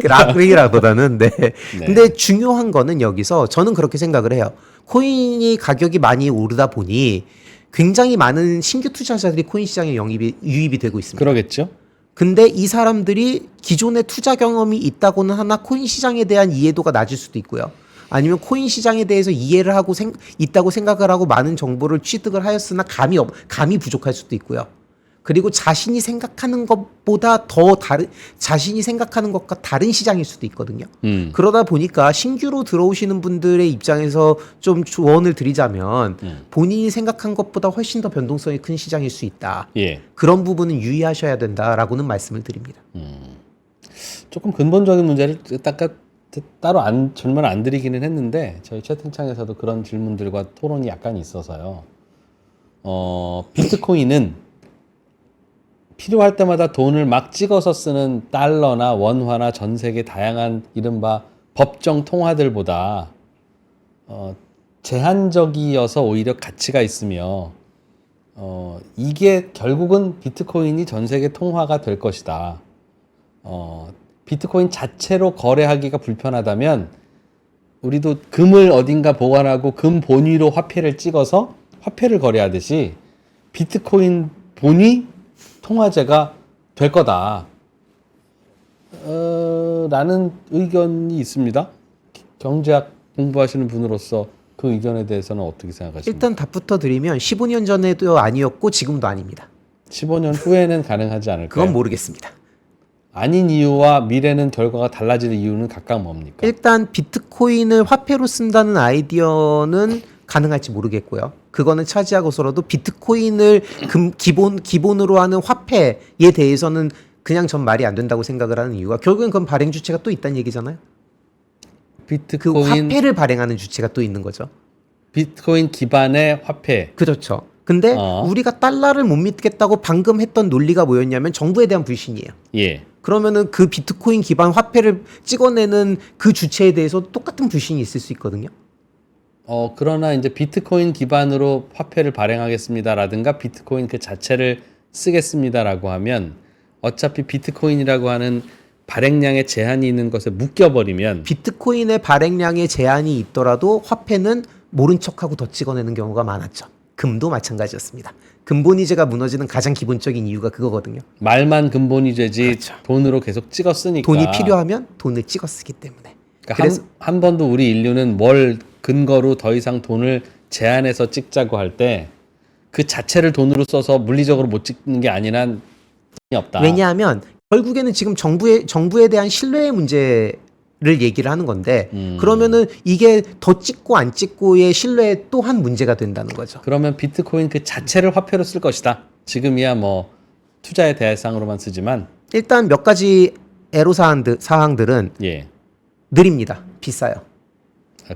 락이라보다는 네. 근데 중요한 거는 여기서 저는 그렇게 생각을 해요. 코인이 가격이 많이 오르다 보니 굉장히 많은 신규 투자자들이 코인 시장에 유입이 되고 있습니다. 그러겠죠. 근데 이 사람들이 기존의 투자 경험이 있다고는 하나 코인 시장에 대한 이해도가 낮을 수도 있고요. 아니면 코인 시장에 대해서 이해를 하고 있다고 생각을 하고 많은 정보를 취득을 하였으나 감이 부족할 수도 있고요. 그리고 자신이 생각하는 것보다 자신이 생각하는 것과 다른 시장일 수도 있거든요. 그러다 보니까 신규로 들어오시는 분들의 입장에서 좀 조언을 드리자면 본인이 생각한 것보다 훨씬 더 변동성이 큰 시장일 수 있다. 그런 부분은 유의하셔야 된다라고는 말씀을 드립니다. 조금 근본적인 문제를 따로 질문 안 드리기는 했는데 저희 채팅창에서도 그런 질문들과 토론이 약간 있어서요. 비트코인은 필요할 때마다 돈을 막 찍어서 쓰는 달러나 원화나 전 세계 다양한 이른바 법정 통화들보다 제한적이어서 오히려 가치가 있으며 이게 결국은 비트코인이 전 세계 통화가 될 것이다. 비트코인 자체로 거래하기가 불편하다면 우리도 금을 어딘가 보관하고 금 본위로 화폐를 찍어서 화폐를 거래하듯이 비트코인 본위 통화제가 될 거다. 라는 의견이 있습니다. 경제학 공부하시는 분으로서 그 의견에 대해서는 어떻게 생각하십니까? 일단 답부터 드리면 15년 전에도 아니었고 지금도 아닙니다. 15년 후에는 가능하지 않을까요? 그건 모르겠습니다. 아닌 이유와 미래는 결과가 달라질 이유는 각각 뭡니까? 일단 비트코인을 화폐로 쓴다는 아이디어는 가능할지 모르겠고요. 그거는 차지하고서라도 비트코인을 기본으로 하는 화폐에 대해서는 그냥 전 말이 안 된다고 생각을 하는 이유가 결국엔 그건 발행 주체가 또 있다는 얘기잖아요. 그 화폐를 발행하는 주체가 또 있는 거죠. 비트코인 기반의 화폐. 그렇죠. 근데 우리가 달러를 못 믿겠다고 방금 했던 논리가 뭐였냐면 정부에 대한 불신이에요. 그러면은 그 비트코인 기반 화폐를 찍어내는 그 주체에 대해서 똑같은 불신이 있을 수 있거든요. 그러나 이제 비트코인 기반으로 화폐를 발행하겠습니다라든가 비트코인 그 자체를 쓰겠습니다라고 하면 어차피 비트코인이라고 하는 발행량의 제한이 있는 것에 묶여버리면 비트코인의 발행량의 제한이 있더라도 화폐는 모른 척하고 더 찍어내는 경우가 많았죠. 금도 마찬가지였습니다. 근본이제가 무너지는 가장 기본적인 이유가 그거거든요. 말만 근본이 되지 그렇죠. 돈으로 계속 찍어 쓰니까 돈이 필요하면 돈을 찍어 쓰기 때문에. 그러니까 그래서 한 번도 우리 인류는 뭘 근거로 더 이상 돈을 제한해서 찍자고 할 때 그 자체를 돈으로 써서 물리적으로 못 찍는 게 아니란 돈이 없다. 왜냐하면 결국에는 지금 정부에 대한 신뢰의 문제를 얘기를 하는 건데 그러면은 이게 더 찍고 안 찍고의 신뢰에 또 한 문제가 된다는 거죠. 그러면 비트코인 그 자체를 화폐로 쓸 것이다. 지금이야 뭐 투자의 대상으로만 쓰지만 일단 몇 가지 사항들은 예 느립니다. 비싸요.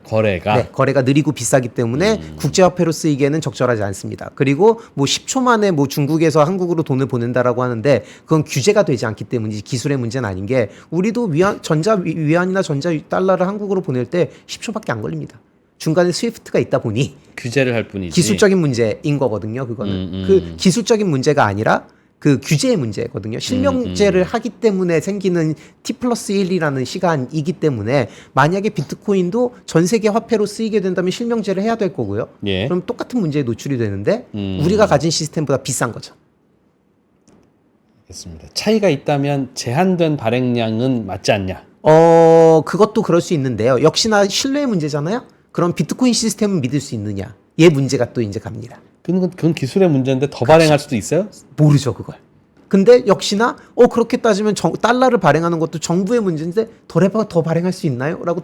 거래가 네, 거래가 느리고 비싸기 때문에 국제화폐로 쓰이기에는 적절하지 않습니다. 그리고 뭐 10초 만에 뭐 중국에서 한국으로 돈을 보낸다라고 하는데 그건 규제가 되지 않기 때문이지 기술의 문제는 아닌 게 우리도 전자 위안이나 전자 달러를 한국으로 보낼 때 10초밖에 안 걸립니다. 중간에 스위프트가 있다 보니 규제를 할 뿐이지. 기술적인 문제인 거거든요. 그거는 그 기술적인 문제가 아니라 그 규제의 문제거든요. 실명제를 하기 때문에 생기는 T+1이라는 시간이기 때문에 만약에 비트코인도 전 세계 화폐로 쓰이게 된다면 실명제를 해야 될 거고요. 예. 그럼 똑같은 문제에 노출이 되는데 우리가 가진 시스템보다 비싼 거죠. 알겠습니다. 차이가 있다면 제한된 발행량은 맞지 않냐? 그것도 그럴 수 있는데요. 역시나 신뢰의 문제잖아요. 그럼 비트코인 시스템은 믿을 수 있느냐? 얘 문제가 또 이제 갑니다. 그건 기술의 문제인데 더 발행할 수도 있어요? 모르죠, 그걸. 근데 역시나 그렇게 따지면 달러를 발행하는 것도 정부의 문제인데 더 발행할 수 있나요? 라고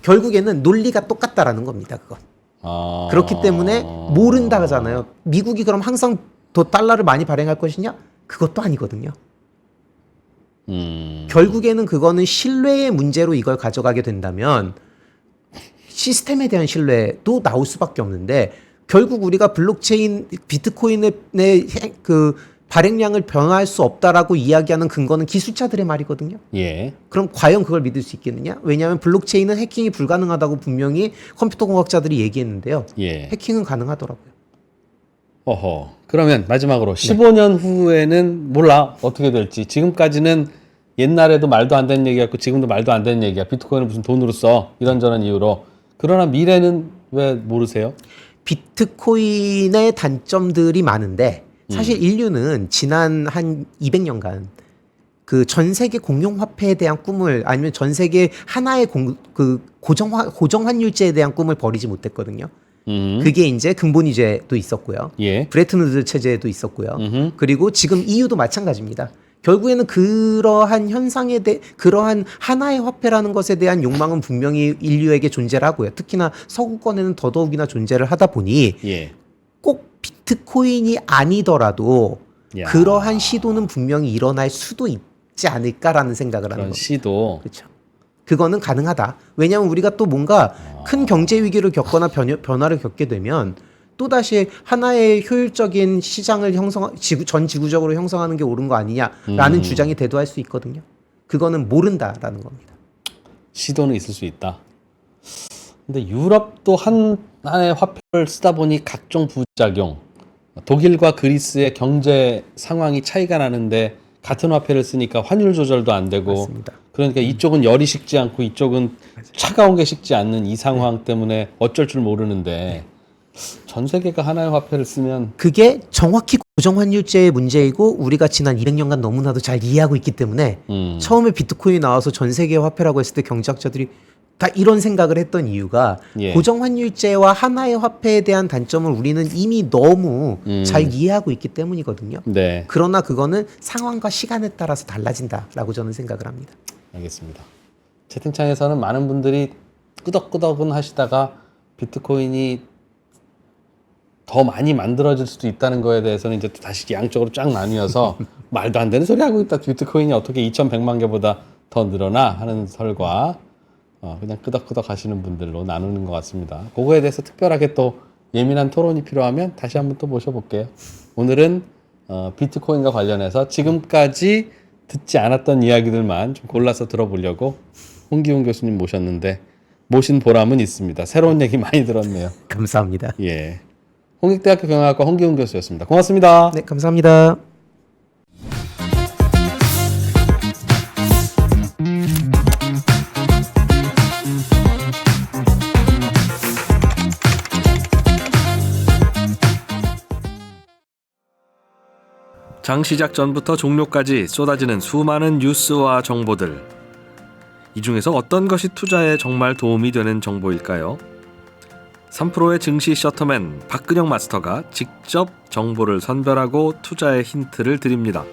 결국에는 논리가 똑같다라는 겁니다. 그건. 그렇기 때문에 모른다잖아요. 미국이 그럼 항상 더 달러를 많이 발행할 것이냐? 그것도 아니거든요. 결국에는 그거는 신뢰의 문제로 이걸 가져가게 된다면 시스템에 대한 신뢰도 나올 수밖에 없는데 결국 우리가 블록체인 비트코인의 그 발행량을 변화할 수 없다라고 이야기하는 근거는 기술자들의 말이거든요. 예. 그럼 과연 그걸 믿을 수 있겠느냐? 왜냐하면 블록체인은 해킹이 불가능하다고 분명히 컴퓨터 공학자들이 얘기했는데요. 예. 해킹은 가능하더라고요. 어허. 그러면 마지막으로 15년 후에는 몰라 어떻게 될지. 지금까지는 옛날에도 말도 안 되는 얘기였고 지금도 말도 안 되는 얘기야. 비트코인을 무슨 돈으로 써 이런저런 이유로. 그러나 미래는 왜 모르세요? 비트코인의 단점들이 많은데 사실 인류는 지난 한 200년간 그 전 세계 공용 화폐에 대한 꿈을 아니면 전 세계 하나의 고정 환율제에 대한 꿈을 버리지 못했거든요. 그게 이제 근본이제도 있었고요. 예. 브레튼 우드 체제도 있었고요. 그리고 지금 EU도 마찬가지입니다. 결국에는 그러한 그러한 하나의 화폐라는 것에 대한 욕망은 분명히 인류에게 존재를 하고요. 특히나 서구권에는 더더욱이나 존재를 하다 보니 예. 꼭 비트코인이 아니더라도 야. 그러한 시도는 분명히 일어날 수도 있지 않을까라는 생각을 하는 그런 겁니다. 시도. 그렇죠. 그거는 가능하다. 왜냐하면 우리가 또 뭔가 큰 경제 위기를 겪거나 변화를 겪게 되면 또다시 하나의 효율적인 시장을 전 지구적으로 형성하는 게 옳은 거 아니냐라는 주장이 대두할 수 있거든요. 그거는 모른다라는 겁니다. 시도는 있을 수 있다. 근데 유럽도 하나의 화폐를 쓰다 보니 각종 부작용, 독일과 그리스의 경제 상황이 차이가 나는데 같은 화폐를 쓰니까 환율 조절도 안 되고 맞습니다. 그러니까 이쪽은 열이 식지 않고 이쪽은 차가운 게 식지 않는 이 상황 때문에 어쩔 줄 모르는데 전 세계가 하나의 화폐를 쓰면 그게 정확히 고정환율제의 문제이고 우리가 지난 200년간 너무나도 잘 이해하고 있기 때문에 처음에 비트코인이 나와서 전 세계 화폐라고 했을 때 경제학자들이 다 이런 생각을 했던 이유가 예. 고정환율제와 하나의 화폐에 대한 단점을 우리는 이미 너무 잘 이해하고 있기 때문이거든요. 네, 그러나 그거는 상황과 시간에 따라서 달라진다라고 저는 생각을 합니다. 알겠습니다. 채팅창에서는 많은 분들이 끄덕끄덕은 하시다가 비트코인이 더 많이 만들어질 수도 있다는 거에 대해서는 이제 또 다시 양쪽으로 쫙 나뉘어서 말도 안 되는 소리 하고 있다. 비트코인이 어떻게 2,100만 개보다 더 늘어나 하는 설과 그냥 끄덕끄덕 하시는 분들로 나누는 것 같습니다. 그거에 대해서 특별하게 또 예민한 토론이 필요하면 다시 한번 또 모셔볼게요. 오늘은 비트코인과 관련해서 지금까지 듣지 않았던 이야기들만 좀 골라서 들어보려고 홍기훈 교수님 모셨는데 모신 보람은 있습니다. 새로운 얘기 많이 들었네요. 감사합니다. 예, 홍익대학교 경영학과 홍기훈 교수였습니다. 고맙습니다. 네, 감사합니다. 장 시작 전부터 종료까지 쏟아지는 수많은 뉴스와 정보들. 이 중에서 어떤 것이 투자에 정말 도움이 되는 정보일까요? 3프로의 증시 셔터맨 박근영 마스터가 직접 정보를 선별하고 투자의 힌트를 드립니다.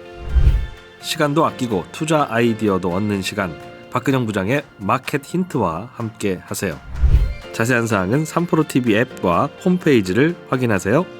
시간도 아끼고 투자 아이디어도 얻는 시간, 박근영 부장의 마켓 힌트와 함께 하세요. 자세한 사항은 3프로 TV 앱과 홈페이지를 확인하세요.